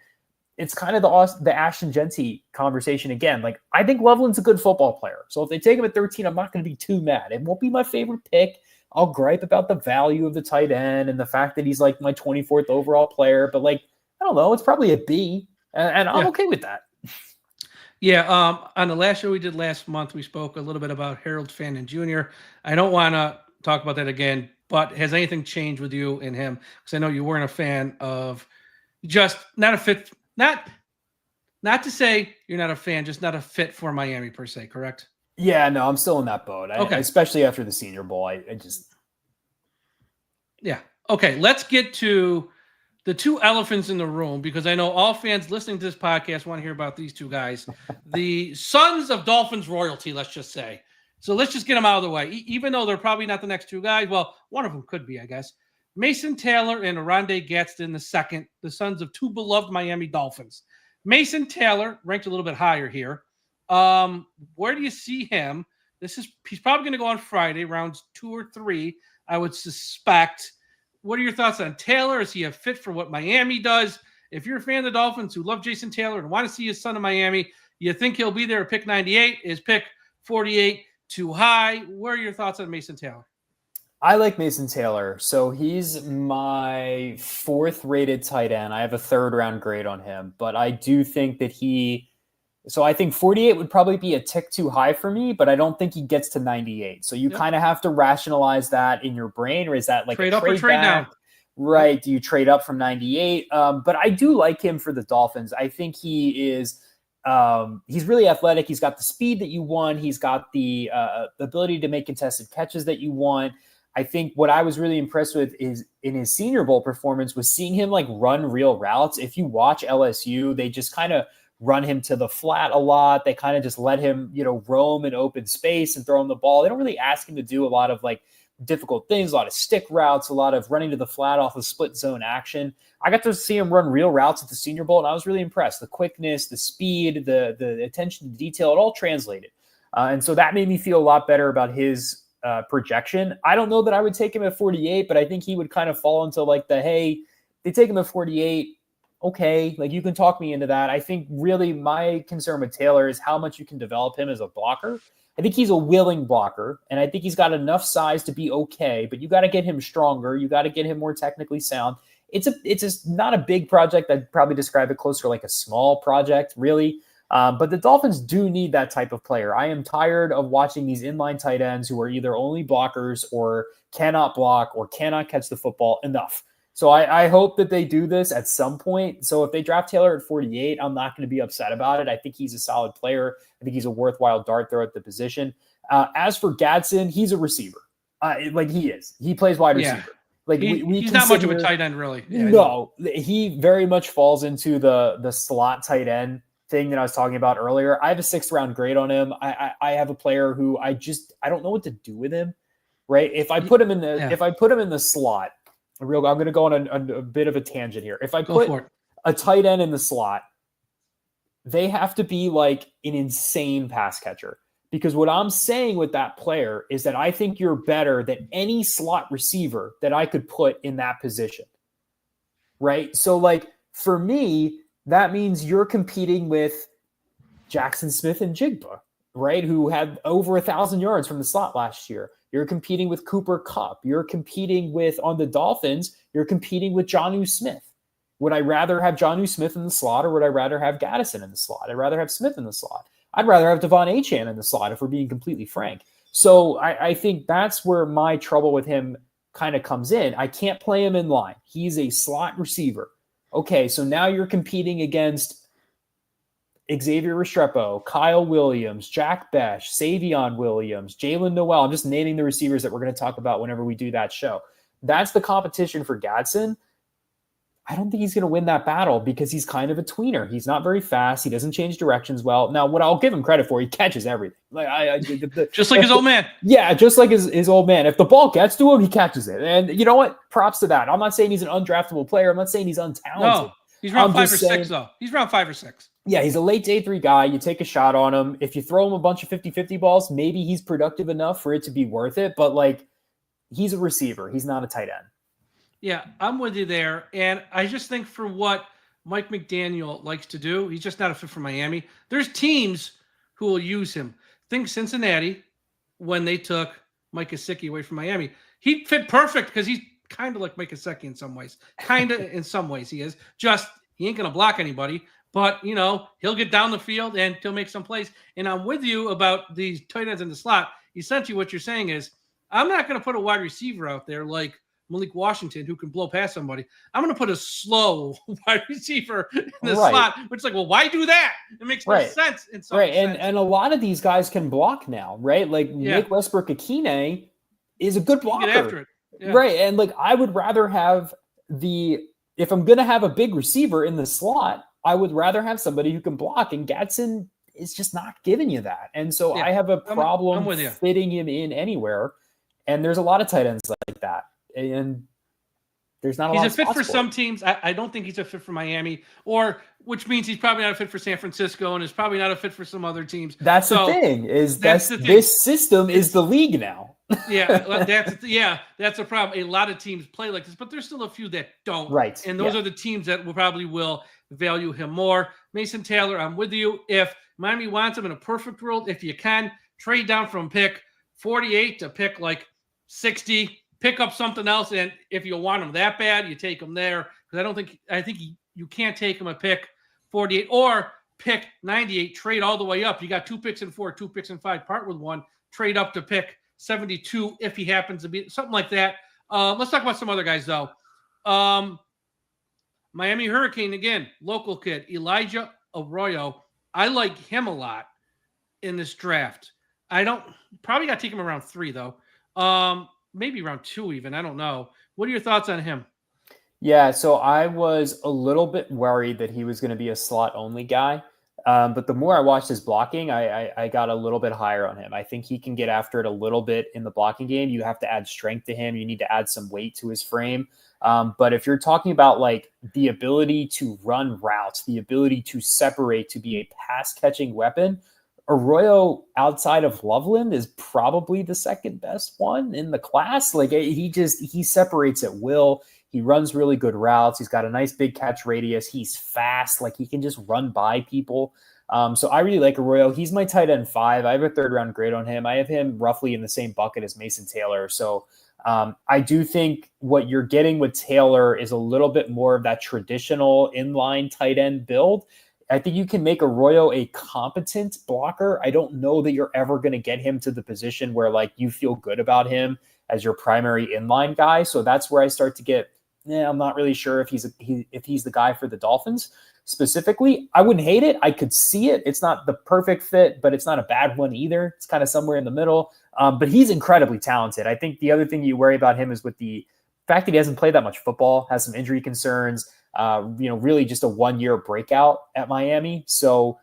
it's kind of the Ashton Genty conversation again. Like, I think Loveland's a good football player. So if they take him at 13, I'm not going to be too mad. It won't be my favorite pick. I'll gripe about the value of the tight end and the fact that he's like my 24th overall player. But, like, I don't know. It's probably a B, and I'm okay with that. Yeah, on the last show we did last month, we spoke a little bit about Harold Fannin Jr. I don't want to talk about that again, but has anything changed with you and him? Because I know you weren't a fan of, just not a fit, not to say you're not a fan, just not a fit for Miami per se, correct? Yeah, no, I'm still in that boat. Okay. Especially after the Senior Bowl, I just. Yeah. Okay, let's get to the two elephants in the room, because I know all fans listening to this podcast want to hear about these two guys, the sons of Dolphins royalty, let's just say. So let's just get them out of the way, even though they're probably not the next two guys. Well, one of them could be, I guess. Mason Taylor and Oronde Gadsden II, the sons of two beloved Miami Dolphins. Mason Taylor ranked a little bit higher here. Where do you see him? He's probably going to go on Friday, rounds 2 or 3, I would suspect. What are your thoughts on Taylor? Is he a fit for what Miami does? If you're a fan of the Dolphins who love Jason Taylor and want to see his son in Miami, you think he'll be there at pick 98? Is pick 48 too high? What are your thoughts on Mason Taylor? I like Mason Taylor. So he's my 4th rated tight end. I have a 3rd round grade on him, but I do think that so I think 48 would probably be a tick too high for me, but I don't think he gets to 98. So you kind of have to rationalize that in your brain, or is that like trade a up or trade down? Right. Do you trade up from 98? But I do like him for the Dolphins. I think he is, he's really athletic. He's got the speed that you want. He's got the ability to make contested catches that you want. I think what I was really impressed with is in his Senior Bowl performance was seeing him like run real routes. If you watch LSU, they just kind of run him to the flat a lot. They kind of just let him, roam in open space and throw him the ball. They don't really ask him to do a lot of like difficult things, a lot of stick routes, a lot of running to the flat off of split zone action. I got to see him run real routes at the Senior Bowl, and I was really impressed. The quickness, the speed, the attention to detail, it all translated. And so that made me feel a lot better about his projection. I don't know that I would take him at 48, but I think he would kind of fall into like hey, they take him at 48. Okay, like you can talk me into that. I think really my concern with Taylor is how much you can develop him as a blocker. I think he's a willing blocker, and I think he's got enough size to be okay, but you got to get him stronger. You got to get him more technically sound. It's not a big project. I'd probably describe it closer like a small project, really. But the Dolphins do need that type of player. I am tired of watching these inline tight ends who are either only blockers or cannot block or cannot catch the football enough. So I hope that they do this at some point. So if they draft Taylor at 48, I'm not going to be upset about it. I think he's a solid player. I think he's a worthwhile dart throw at the position. As for Gadsden, he's a receiver. He is. He plays wide receiver. Like he's not much of a tight end, really. Yeah, no, he very much falls into the slot tight end thing that I was talking about earlier. I have a 6th round grade on him. I have a player who I don't know what to do with him. Right? If I put him in the slot. I'm going to go on a bit of a tangent here. If I put a tight end in the slot, they have to be like an insane pass catcher. Because what I'm saying with that player is that I think you're better than any slot receiver that I could put in that position. Right? So like for me, that means you're competing with Jackson Smith and Jigba, right? Who had over 1,000 yards from the slot last year. You're competing with Cooper Kupp. You're competing with, on the Dolphins, you're competing with Jonnu Smith. Would I rather have Jonnu Smith in the slot, or would I rather have Gaddison in the slot? I'd rather have Smith in the slot. I'd rather have Devon Achane in the slot, if we're being completely frank. So I think that's where my trouble with him kind of comes in. I can't play him in line. He's a slot receiver. Okay, so now you're competing against Xavier Restrepo, Kyle Williams, Jack Besh, Savion Williams, Jalen Noel. I'm just naming the receivers that we're going to talk about whenever we do that show. That's the competition for Gadsden. I don't think he's going to win that battle because he's kind of a tweener. He's not very fast. He doesn't change directions well. Now, what I'll give him credit for, he catches everything. Just like his old man. Yeah, just like his old man. If the ball gets to him, he catches it. And you know what? Props to that. I'm not saying he's an undraftable player. I'm not saying he's untalented. No, he's around 5 or 6, though. He's around 5 or 6. Yeah, he's a late day 3 guy. You take a shot on him. If you throw him a bunch of 50-50 balls, maybe he's productive enough for it to be worth it. But, he's a receiver. He's not a tight end. Yeah, I'm with you there. And I just think for what Mike McDaniel likes to do, he's just not a fit for Miami. There's teams who will use him. Think Cincinnati when they took Mike Gesicki away from Miami. He fit perfect because he's kind of like Mike Gesicki in some ways. Kind of in some ways he is. Just he ain't going to block anybody. but he'll get down the field and he'll make some plays. And I'm with you about these tight ends in the slot. Essentially, what you're saying is, I'm not going to put a wide receiver out there like Malik Washington who can blow past somebody. I'm going to put a slow wide receiver in the slot, which is like, well, why do that? It makes no sense. In some sense. And a lot of these guys can block now, right? Like Nick Westbrook-Akine is a good blocker. Get after it. Yeah. Right. And like, I would rather have if I'm going to have a big receiver in the slot, I would rather have somebody who can block, and Gatson is just not giving you that. And so I have a problem fitting him in anywhere. And there's a lot of tight ends like that. And there's not a lot of spots. He's a fit for some teams. I don't think he's a fit for Miami, which means he's probably not a fit for San Francisco and is probably not a fit for some other teams. That's the thing, this system is the league now. That's a problem. A lot of teams play like this, but there's still a few that don't. Right. And those are the teams that will value him more. Mason Taylor, I'm with you. If Miami wants him in a perfect world, if you can, trade down from pick 48 to pick like 60, pick up something else. And if you want him that bad, you take him there. Because I think you can't take him a pick 48 or pick 98, trade all the way up. You got 2 picks and 4, 2 picks and 5, part with 1, trade up to pick 72 if he happens to be something like that. Let's talk about some other guys though. Miami Hurricane, again, local kid, Elijah Arroyo. I like him a lot in this draft. Probably got to take him around 3 though. Maybe around 2 even. I don't know. What are your thoughts on him? Yeah, so I was a little bit worried that he was going to be a slot only guy. But the more I watched his blocking, I got a little bit higher on him. I think he can get after it a little bit in the blocking game. You have to add strength to him. You need to add some weight to his frame. But if you're talking about like the ability to run routes, the ability to separate, to be a pass catching weapon, Arroyo outside of Loveland is probably the second best one in the class. Like he separates at will. He runs really good routes. He's got a nice big catch radius. He's fast. Like he can just run by people. So I really like Arroyo. He's my tight end 5. I have a 3rd round grade on him. I have him roughly in the same bucket as Mason Taylor. So I do think what you're getting with Taylor is a little bit more of that traditional inline tight end build. I think you can make Arroyo a competent blocker. I don't know that you're ever going to get him to the position where like you feel good about him as your primary inline guy. So that's where I start to get, I'm not really sure if he's the guy for the Dolphins specifically. I wouldn't hate it. I could see it. It's not the perfect fit, but it's not a bad one either. It's kind of somewhere in the middle. But he's incredibly talented. I think the other thing you worry about him is with the fact that he hasn't played that much football, has some injury concerns, really just a 1-year breakout at Miami. So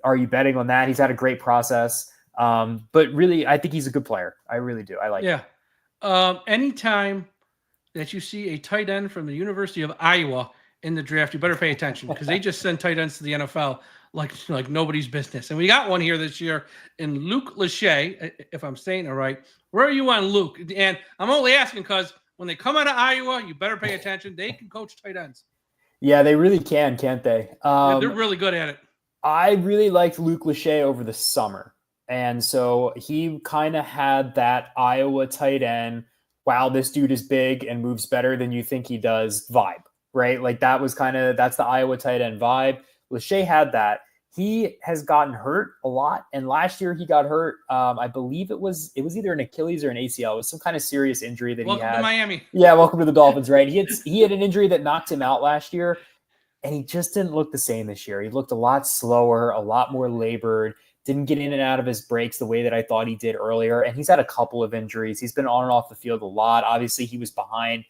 are you betting on that? He's had a great process. But really, I think he's a good player. I really do. I like him. Anytime that you see a tight end from the University of Iowa in the draft, you better pay attention because they just send tight ends to the NFL like nobody's business. And we got one here this year in Luke Lachey, if I'm saying it right. Where are you on Luke? And I'm only asking because when they come out of Iowa, you better pay attention. They can coach tight ends. Yeah, they really can, can't they? They're really good at it. I really liked Luke Lachey over the summer. And so he kind of had that Iowa tight end, wow, this dude is big and moves better than you think he does vibe, right? Like that's the Iowa tight end vibe. Lachey had that. He has gotten hurt a lot. And last year he got hurt. I believe it was either an Achilles or an ACL. It was some kind of serious injury that he had. Welcome to Miami. Yeah, welcome to the Dolphins, right? He had an injury that knocked him out last year. And he just didn't look the same this year. He looked a lot slower, a lot more labored. Didn't get in and out of his breaks the way that I thought he did earlier. And he's had a couple of injuries. He's been on and off the field a lot. Obviously, he was behind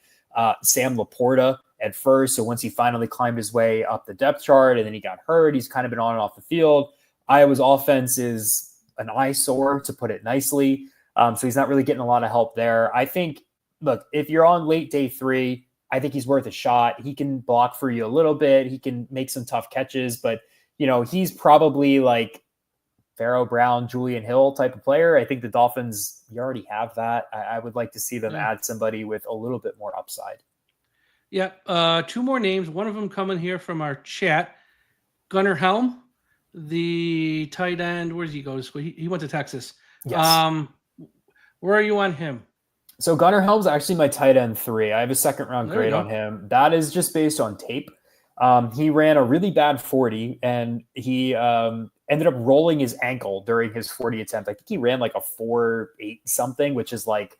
Sam Laporta at first. So once he finally climbed his way up the depth chart and then he got hurt, he's kind of been on and off the field. Iowa's offense is an eyesore, to put it nicely. So he's not really getting a lot of help there. I think, look, if you're on late day 3, I think he's worth a shot. He can block for you a little bit. He can make some tough catches, but he's probably like Pharaoh Brown, Julian Hill type of player. I think the Dolphins, you already have that. I would like to see them add somebody with a little bit more upside. Yeah. 2 more names. One of them coming here from our chat. Gunnar Helm, the tight end. Where does he go to school? He went to Texas. Yes. Where are you on him? So Gunnar Helm's actually my tight end 3. I have a 2nd round grade on him. That is just based on tape. He ran a really bad 40, and he ended up rolling his ankle during his 40 attempt. I think he ran like a 4.8 something, which is like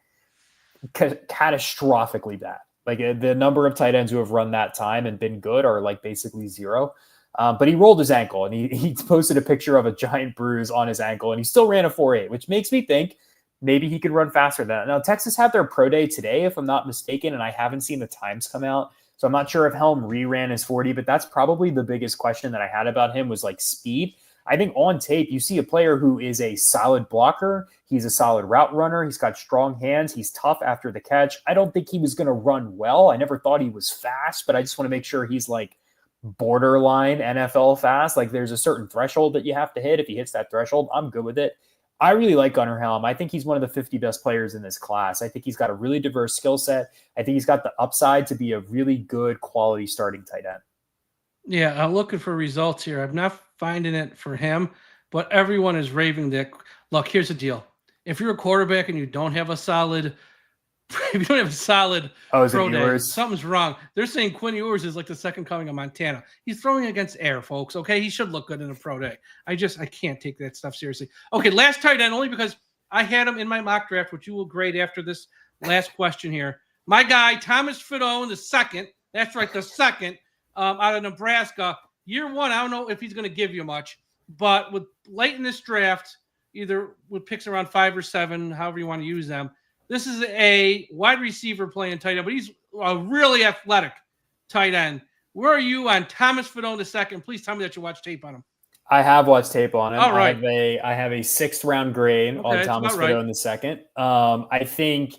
catastrophically bad. Like the number of tight ends who have run that time and been good are like basically zero. But he rolled his ankle, and he posted a picture of a giant bruise on his ankle, and he still ran a 4.8, which makes me think maybe he could run faster than that. Now, Texas had their pro day today, if I'm not mistaken, and I haven't seen the times come out. So I'm not sure if Helm reran his 40, but that's probably the biggest question that I had about him was like speed. I think on tape, you see a player who is a solid blocker. He's a solid route runner. He's got strong hands. He's tough after the catch. I don't think he was going to run well. I never thought he was fast, but I just want to make sure he's like borderline NFL fast. Like there's a certain threshold that you have to hit. If he hits that threshold, I'm good with it. I really like Gunnar Helm. I think he's one of the 50 best players in this class. I think he's got a really diverse skill set. I think he's got the upside to be a really good quality starting tight end. Yeah, I'm looking for results here. I'm not finding it for him, but everyone is raving that. Look, here's the deal. If you're a quarterback and you don't have a solid pro day, something's wrong. They're saying Quinn Ewers is like the second coming of Montana. He's throwing against air, folks. Okay, he should look good in a pro day. I can't take that stuff seriously. Okay, last tight end, only because I had him in my mock draft, which you will grade after this last question here. My guy, Thomas Fidone, the second. That's right, the second. Out of Nebraska. Year one, I don't know if he's going to give you much, but with late in this draft, either with picks around 5 or 7, however you want to use them, this is a wide receiver playing tight end, but he's a really athletic tight end. Where are you on Thomas Fidone II? Please tell me that you watched tape on him. I have watched tape on him. All right. I have a 6th round grade on Thomas Fidone II. I think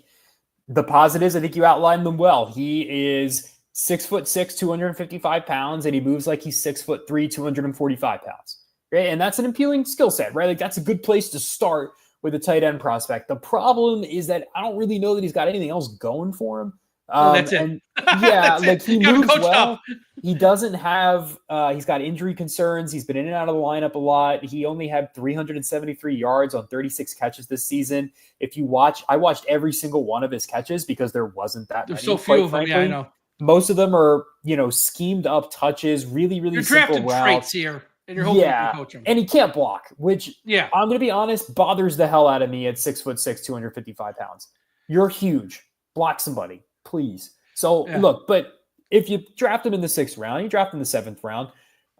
the positives, I think you outlined them well. He is 6'6", 255 pounds, and he moves like he's 6'3", 245 pounds. Right? And that's an appealing skill set, right? Like that's a good place to start with a tight end prospect. The problem is that I don't really know that he's got anything else going for him. That's it. And yeah, like he moves well. Up. He doesn't have, he's got injury concerns. He's been in and out of the lineup a lot. He only had 373 yards on 36 catches this season. If you watch, I watched every single one of his catches because there wasn't that There's many. so few of them. Yeah, I know. Most of them are, schemed up touches, really, really simple routes. You're drafting traits here, and you're hoping you can coach him. And he can't block, which I'm going to be honest, bothers the hell out of me at 6'6", 255 pounds. You're huge. Block somebody, please. So look, but if you draft him in the 6th round, you draft him in the 7th round,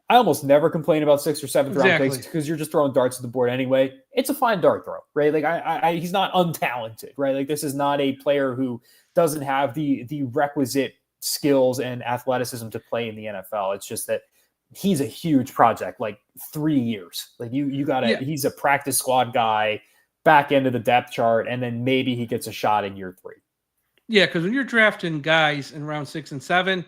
I almost never complain about 6th or 7th round picks because you're just throwing darts at the board anyway. It's a fine dart throw, right? Like he's not untalented, right? Like this is not a player who doesn't have the requisite skills and athleticism to play in the NFL. It's just that he's a huge project, like 3 years. Like you gotta, he's a practice squad guy, back end of the depth chart, and then maybe he gets a shot in year 3. Yeah, because when you're drafting guys in round 6 and 7,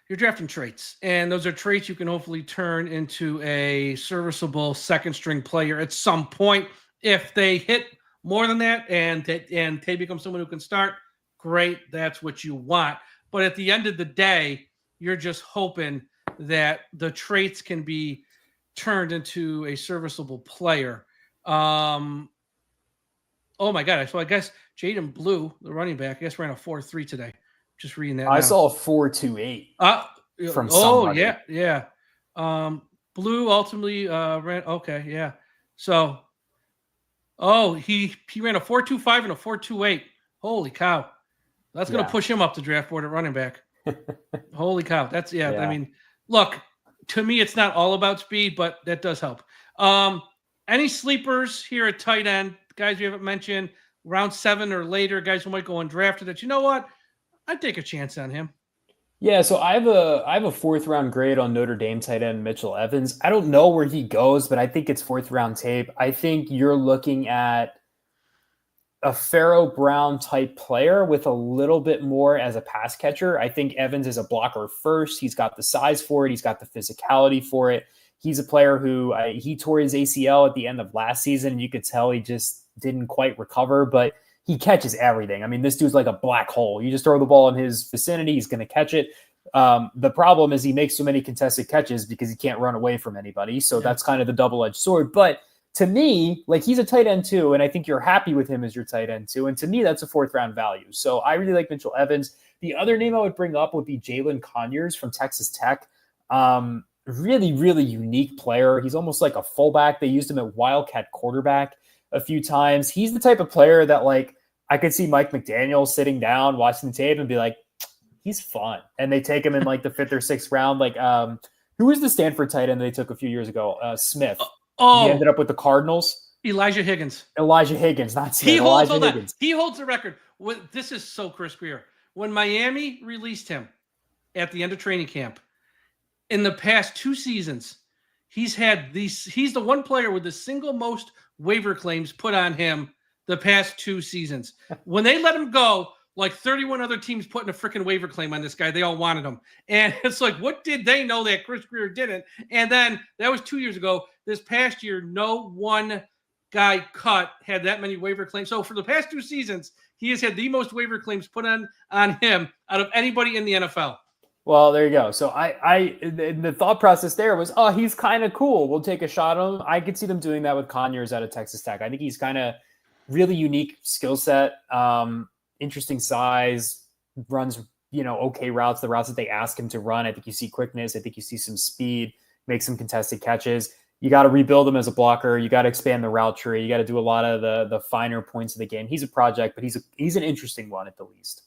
you're drafting traits, and those are traits you can hopefully turn into a serviceable second string player at some point. If they hit more than that and they become someone who can start, great, that's what you want. But at the end of the day, you're just hoping that the traits can be turned into a serviceable player. Oh my God. So I guess Jaden Blue, the running back, ran a 4.3 today. Just reading that. I saw a 4.28 from somebody. Yeah. Blue ultimately ran. Okay. Yeah. So, he ran a 4.25 and a 4.28. Holy cow. That's going to push him up the draft board at running back. Holy cow. That's, I mean, look, to me, it's not all about speed, but that does help. Any sleepers here at tight end, guys we haven't mentioned, round 7 or later, guys who might go undrafted that, you know what? I'd take a chance on him. Yeah, so I have a 4th round grade on Notre Dame tight end Mitchell Evans. I don't know where he goes, but I think it's 4th round tape. I think you're looking at a Pharaoh Brown type player with a little bit more as a pass catcher. I think Evans is a blocker first. He's got the size for it. He's got the physicality for it. He's a player who he tore his ACL at the end of last season. You could tell he just didn't quite recover, but he catches everything. I mean, this dude's like a black hole. You just throw the ball in his vicinity, he's going to catch it. The problem is he makes so many contested catches because he can't run away from anybody. So that's kind of the double-edged sword. But to me, like he's a tight end too, and I think you're happy with him as your tight end too. And to me, that's a 4th round value. So I really like Mitchell Evans. The other name I would bring up would be Jalen Conyers from Texas Tech. Really, really unique player. He's almost like a fullback. They used him at Wildcat quarterback a few times. He's the type of player that, like, I could see Mike McDaniel sitting down, watching the tape and be like, he's fun. And they take him in like the 5th or 6th round. Like, who was the Stanford tight end they took a few years ago? Smith. He ended up with the Cardinals. Elijah Higgins, not Smith. He holds the record. This is so Chris Greer. When Miami released him at the end of training camp, in the past 2 seasons, he's the one player with the single most waiver claims put on him the past 2 seasons. When they let him go, like 31 other teams putting a freaking waiver claim on this guy. They all wanted him. And it's like, what did they know that Chris Greer didn't? And then that was 2 years ago. This past year, no one guy cut had that many waiver claims. So for the past 2 seasons, he has had the most waiver claims put on him out of anybody in the NFL. Well, there you go. So the thought process there was, he's kind of cool. We'll take a shot on him. I could see them doing that with Conyers out of Texas Tech. I think he's kind of really unique skill set, interesting size, runs, okay routes, the routes that they ask him to run. I think you see quickness. I think you see some speed, make some contested catches. You got to rebuild him as a blocker. You got to expand the route tree. You got to do a lot of the finer points of the game. He's a project, but he's an interesting one at the least.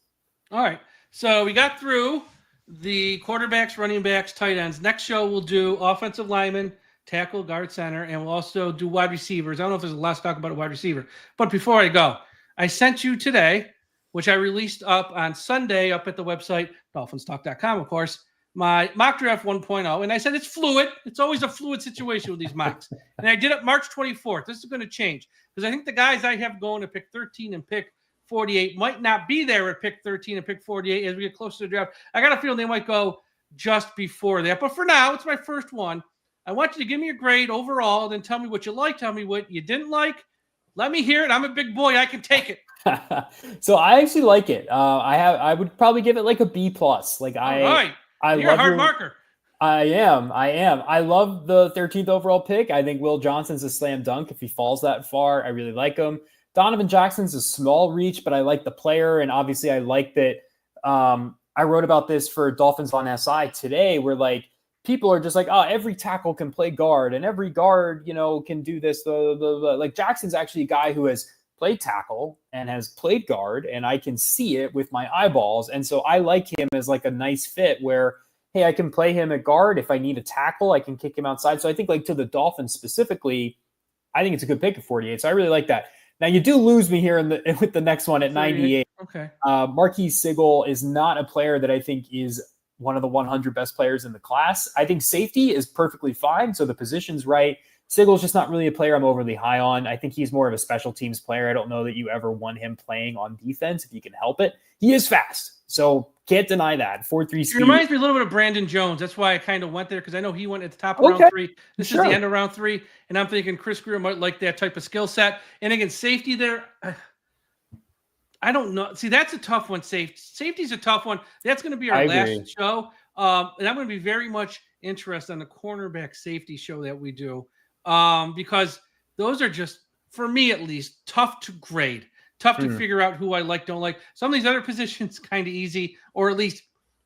All right. So we got through the quarterbacks, running backs, tight ends. Next show, we'll do offensive lineman, tackle, guard, center, and we'll also do wide receivers. I don't know if there's a lot to talk about a wide receiver. But before I go, I sent you today, which I released up on Sunday up at the website, DolphinsTalk.com, of course, my mock draft 1.0. And I said it's fluid. It's always a fluid situation with these mocks. And I did it March 24th. This is going to change because I think the guys I have going to pick 13 and pick 48 might not be there at pick 13 and pick 48 as we get closer to the draft. I got a feeling they might go just before that. But for now, it's my first one. I want you to give me a grade overall, then tell me what you like, tell me what you didn't like. Let me hear it. I'm a big boy. I can take it. So I actually like it. I would probably give it like a B+. Like All right. You're love a hard marker. I am. I love the 13th overall pick. I think Will Johnson's a slam dunk. If he falls that far, I really like him. Donovan Jackson's a small reach, but I like the player. And obviously I like that. I wrote about this for Dolphins on SI today, where like people are just like, every tackle can play guard and every guard, can do this. Like Jackson's actually a guy who has played tackle and has played guard, and I can see it with my eyeballs. And so I like him as like a nice fit where, hey, I can play him at guard. If I need a tackle, I can kick him outside. So I think like to the Dolphins specifically, I think it's a good pick at 48. So I really like that. Now you do lose me here with the next one at 98. Okay. Marquise Sigel is not a player that I think is one of the 100 best players in the class. I think safety is perfectly fine. So the position's right. Sigel's just not really a player I'm overly high on. I think he's more of a special teams player. I don't know that you ever want him playing on defense if you can help it. He is fast. So can't deny that. 4.3 speed. It reminds me a little bit of Brandon Jones. That's why I kind of went there, because I know he went at the top of round 3. This is the end of round 3. And I'm thinking Chris Greer might like that type of skill set. And again, safety there, I don't know. See, that's a tough one. Safety's a tough one. That's going to be our last show. And I'm going to be very much interested in the cornerback safety show that we do. Because those are just, for me at least, tough to grade. Tough to figure out who I like, don't like. Some of these other positions kind of easy, or at least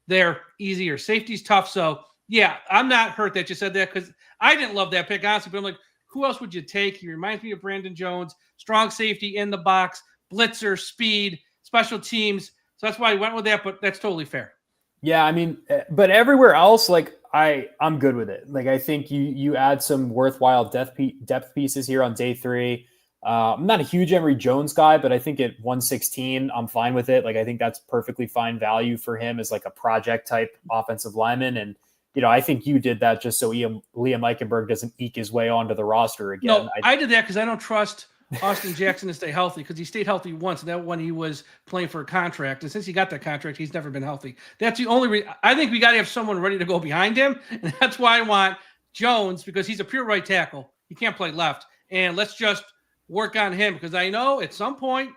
they're easier. Safety's tough. So, yeah, I'm not hurt that you said that, because I didn't love that pick, honestly. But I'm like, who else would you take? He reminds me of Brandon Jones. Strong safety in the box, blitzer, speed, special teams. So that's why I went with that, but that's totally fair. Yeah, I mean, but everywhere else, like, I'm good with it. Like, I think you add some worthwhile depth pieces here on day 3. I'm not a huge Emory Jones guy, but I think at 116, I'm fine with it. Like, I think that's perfectly fine value for him as like a project type offensive lineman. And, I think you did that just so Liam Eichenberg doesn't eke his way onto the roster again. No, I did that because I don't trust Austin Jackson to stay healthy, because he stayed healthy once, and that when he was playing for a contract. And since he got that contract, he's never been healthy. That's the only reason. I think we got to have someone ready to go behind him. And that's why I want Jones, because he's a pure right tackle. He can't play left. And let's just work on him, because I know at some point,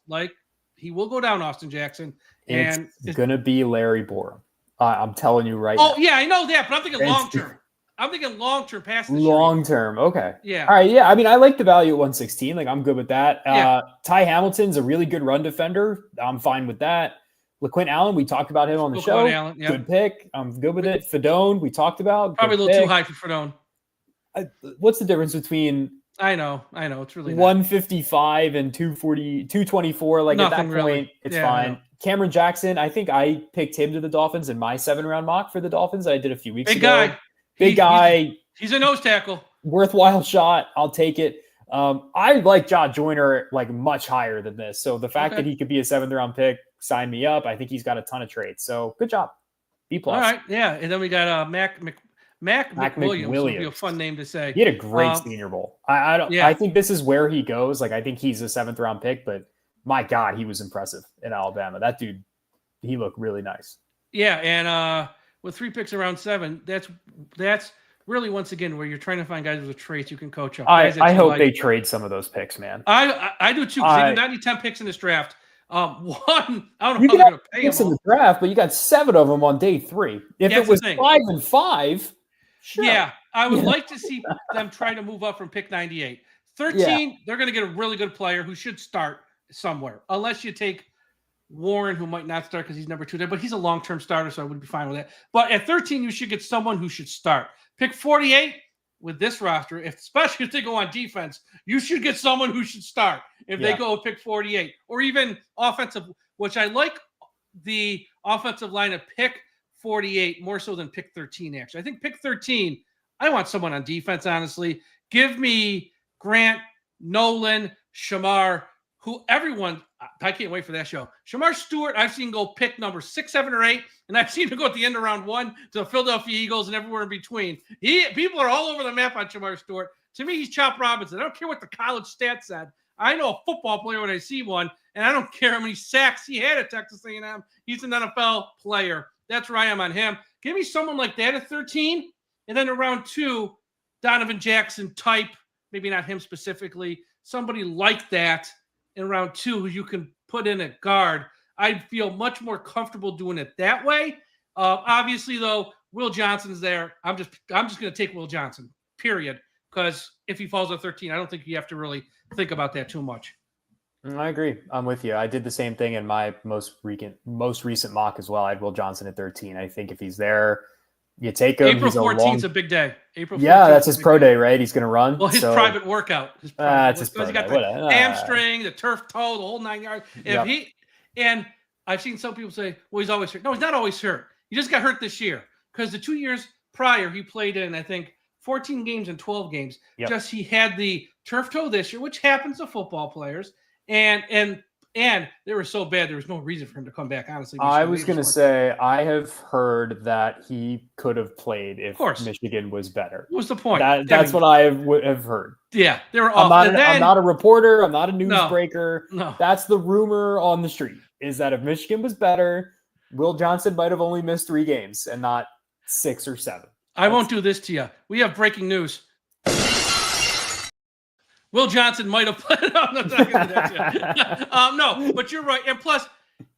like, he will go down, Austin Jackson. And it's going to be Larry Borum. I'm telling you right now. Oh, yeah, I know that, but I'm thinking long-term. I'm thinking long-term past this long-term. Okay. Yeah. All right. Yeah. I mean, I like the value at 116. Like, I'm good with that. Yeah. Ty Hamilton's a really good run defender. I'm fine with that. LaQuint Allen, we talked about him on the show. Allen, yep. Good pick. I'm good with it. Fedone, we talked about. Probably a little too high for Fedone. What's the difference between I know. It's really 155 and 240, 224. Like Nothing at that point, really. it's fine. Cameron Jackson, I think I picked him to the Dolphins in my 7-round mock for the Dolphins. I did a few weeks ago. Big guy. He's a nose tackle. Worthwhile shot. I'll take it. I like Josh Joyner like much higher than this. So the fact that he could be a 7th-round pick, sign me up. I think he's got a ton of traits. So good job. B+. All right. Yeah. And then we got Mac McWilliams would be a fun name to say. He had a great Senior Bowl. I think this is where he goes. Like I think he's a 7th-round pick, but my God, he was impressive in Alabama. That dude, he looked really nice. Yeah, and with 3 picks around 7, that's really once again where you're trying to find guys with traits you can coach up. I hope they trade some of those picks, man. I do too. Because they do not need 10 picks in this draft. One, I don't know how they're going to pay picks them in the draft, but you got 7 of them on day 3. If it was 5 and 5, sure. Yeah, I would like to see them try to move up from pick 98. 13, they're going to get a really good player who should start somewhere, unless you take Warren, who might not start because he's number 2 there, but he's a long-term starter, so I would be fine with that. But at 13, you should get someone who should start. Pick 48 with this roster, especially if they go on defense, you should get someone who should start if they go pick 48, or even offensive, which I like the offensive line of pick 48 more so than pick 13. Actually, I think pick 13, I want someone on defense. Honestly, give me Grant, Nolan, Shamar. I can't wait for that show. Shamar Stewart, I've seen go pick number 6, 7, or 8, and I've seen him go at the end of round 1 to the Philadelphia Eagles and everywhere in between. People are all over the map on Shamar Stewart. To me, he's Chop Robinson. I don't care what the college stats said. I know a football player when I see one, and I don't care how many sacks he had at Texas A&M. He's an NFL player. That's where I am on him. Give me someone like that at 13, and then around 2, Donovan Jackson type, maybe not him specifically, somebody like that. In round 2, who you can put in at guard, I'd feel much more comfortable doing it that way. Obviously, though, Will Johnson's there. I'm just going to take Will Johnson, period. Because if he falls at 13, I don't think you have to really think about that too much. I agree. I'm with you. I did the same thing in my most recent mock as well. I had Will Johnson at 13. I think if he's there, you take him. April 14th is a big day. That's his pro day, right? He's going to run. Well, his private workout. That's his pro day. He got the hamstring, the turf toe, the whole 9 yards. And I've seen some people say, well, he's always hurt. No, he's not always hurt. He just got hurt this year because the 2 years prior he played in, I think, 14 games and 12 games. Yep. Just he had the turf toe this year, which happens to football players. And they were so bad, there was no reason for him to come back, honestly. I was going to say, I have heard that he could have played if Michigan was better. What was the point? That's what I have heard. Yeah, they were off. I'm not a reporter. I'm not a newsbreaker. No. That's the rumor on the street, is that if Michigan was better, Will Johnson might have only missed 3 games and not 6 or 7. I won't do this to you. We have breaking news. Will Johnson might have played on the no, but you're right. And plus,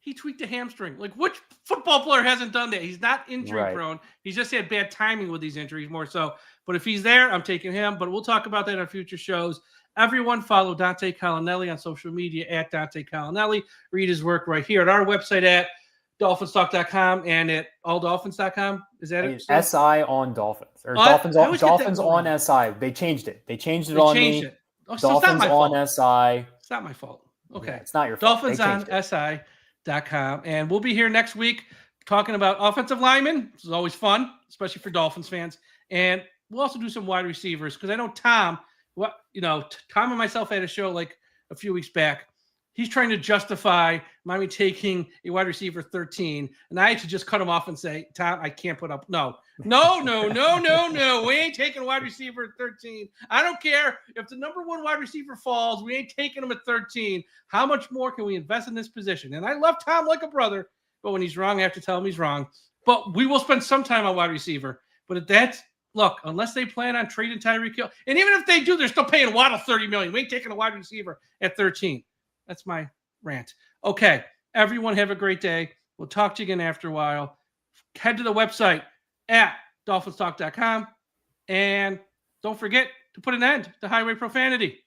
he tweaked a hamstring. Like, which football player hasn't done that? He's not injury prone. He's just had bad timing with these injuries more so. But if he's there, I'm taking him. But we'll talk about that on future shows. Everyone follow Dante Collinelli on social media at Dante Collinelli. Read his work right here at our website at DolphinsTalk.com and at alldolphins.com. Is that it? SI on Dolphins. Or Dolphins on SI. They changed it. They changed it on me. Oh, Dolphins so on SI. It's not my fault. Okay. Yeah, it's not your fault. DolphinsOnSI.com. And we'll be here next week talking about offensive linemen. This is always fun, especially for Dolphins fans. And we'll also do some wide receivers because I know Tom and myself had a show like a few weeks back. He's trying to justify Miami taking a wide receiver 13. And I had to just cut him off and say, Tom, I can't put up. No. We ain't taking a wide receiver at 13. I don't care if the number 1 wide receiver falls. We ain't taking him at 13. How much more can we invest in this position? And I love Tom like a brother, but when he's wrong, I have to tell him he's wrong. But we will spend some time on wide receiver. But look, unless they plan on trading Tyreek Hill, and even if they do, they're still paying Waddle $30 million. We ain't taking a wide receiver at 13. That's my rant. Okay, everyone have a great day. We'll talk to you again after a while. Head to the website at DolphinsTalk.com. And don't forget to put an end to highway profanity.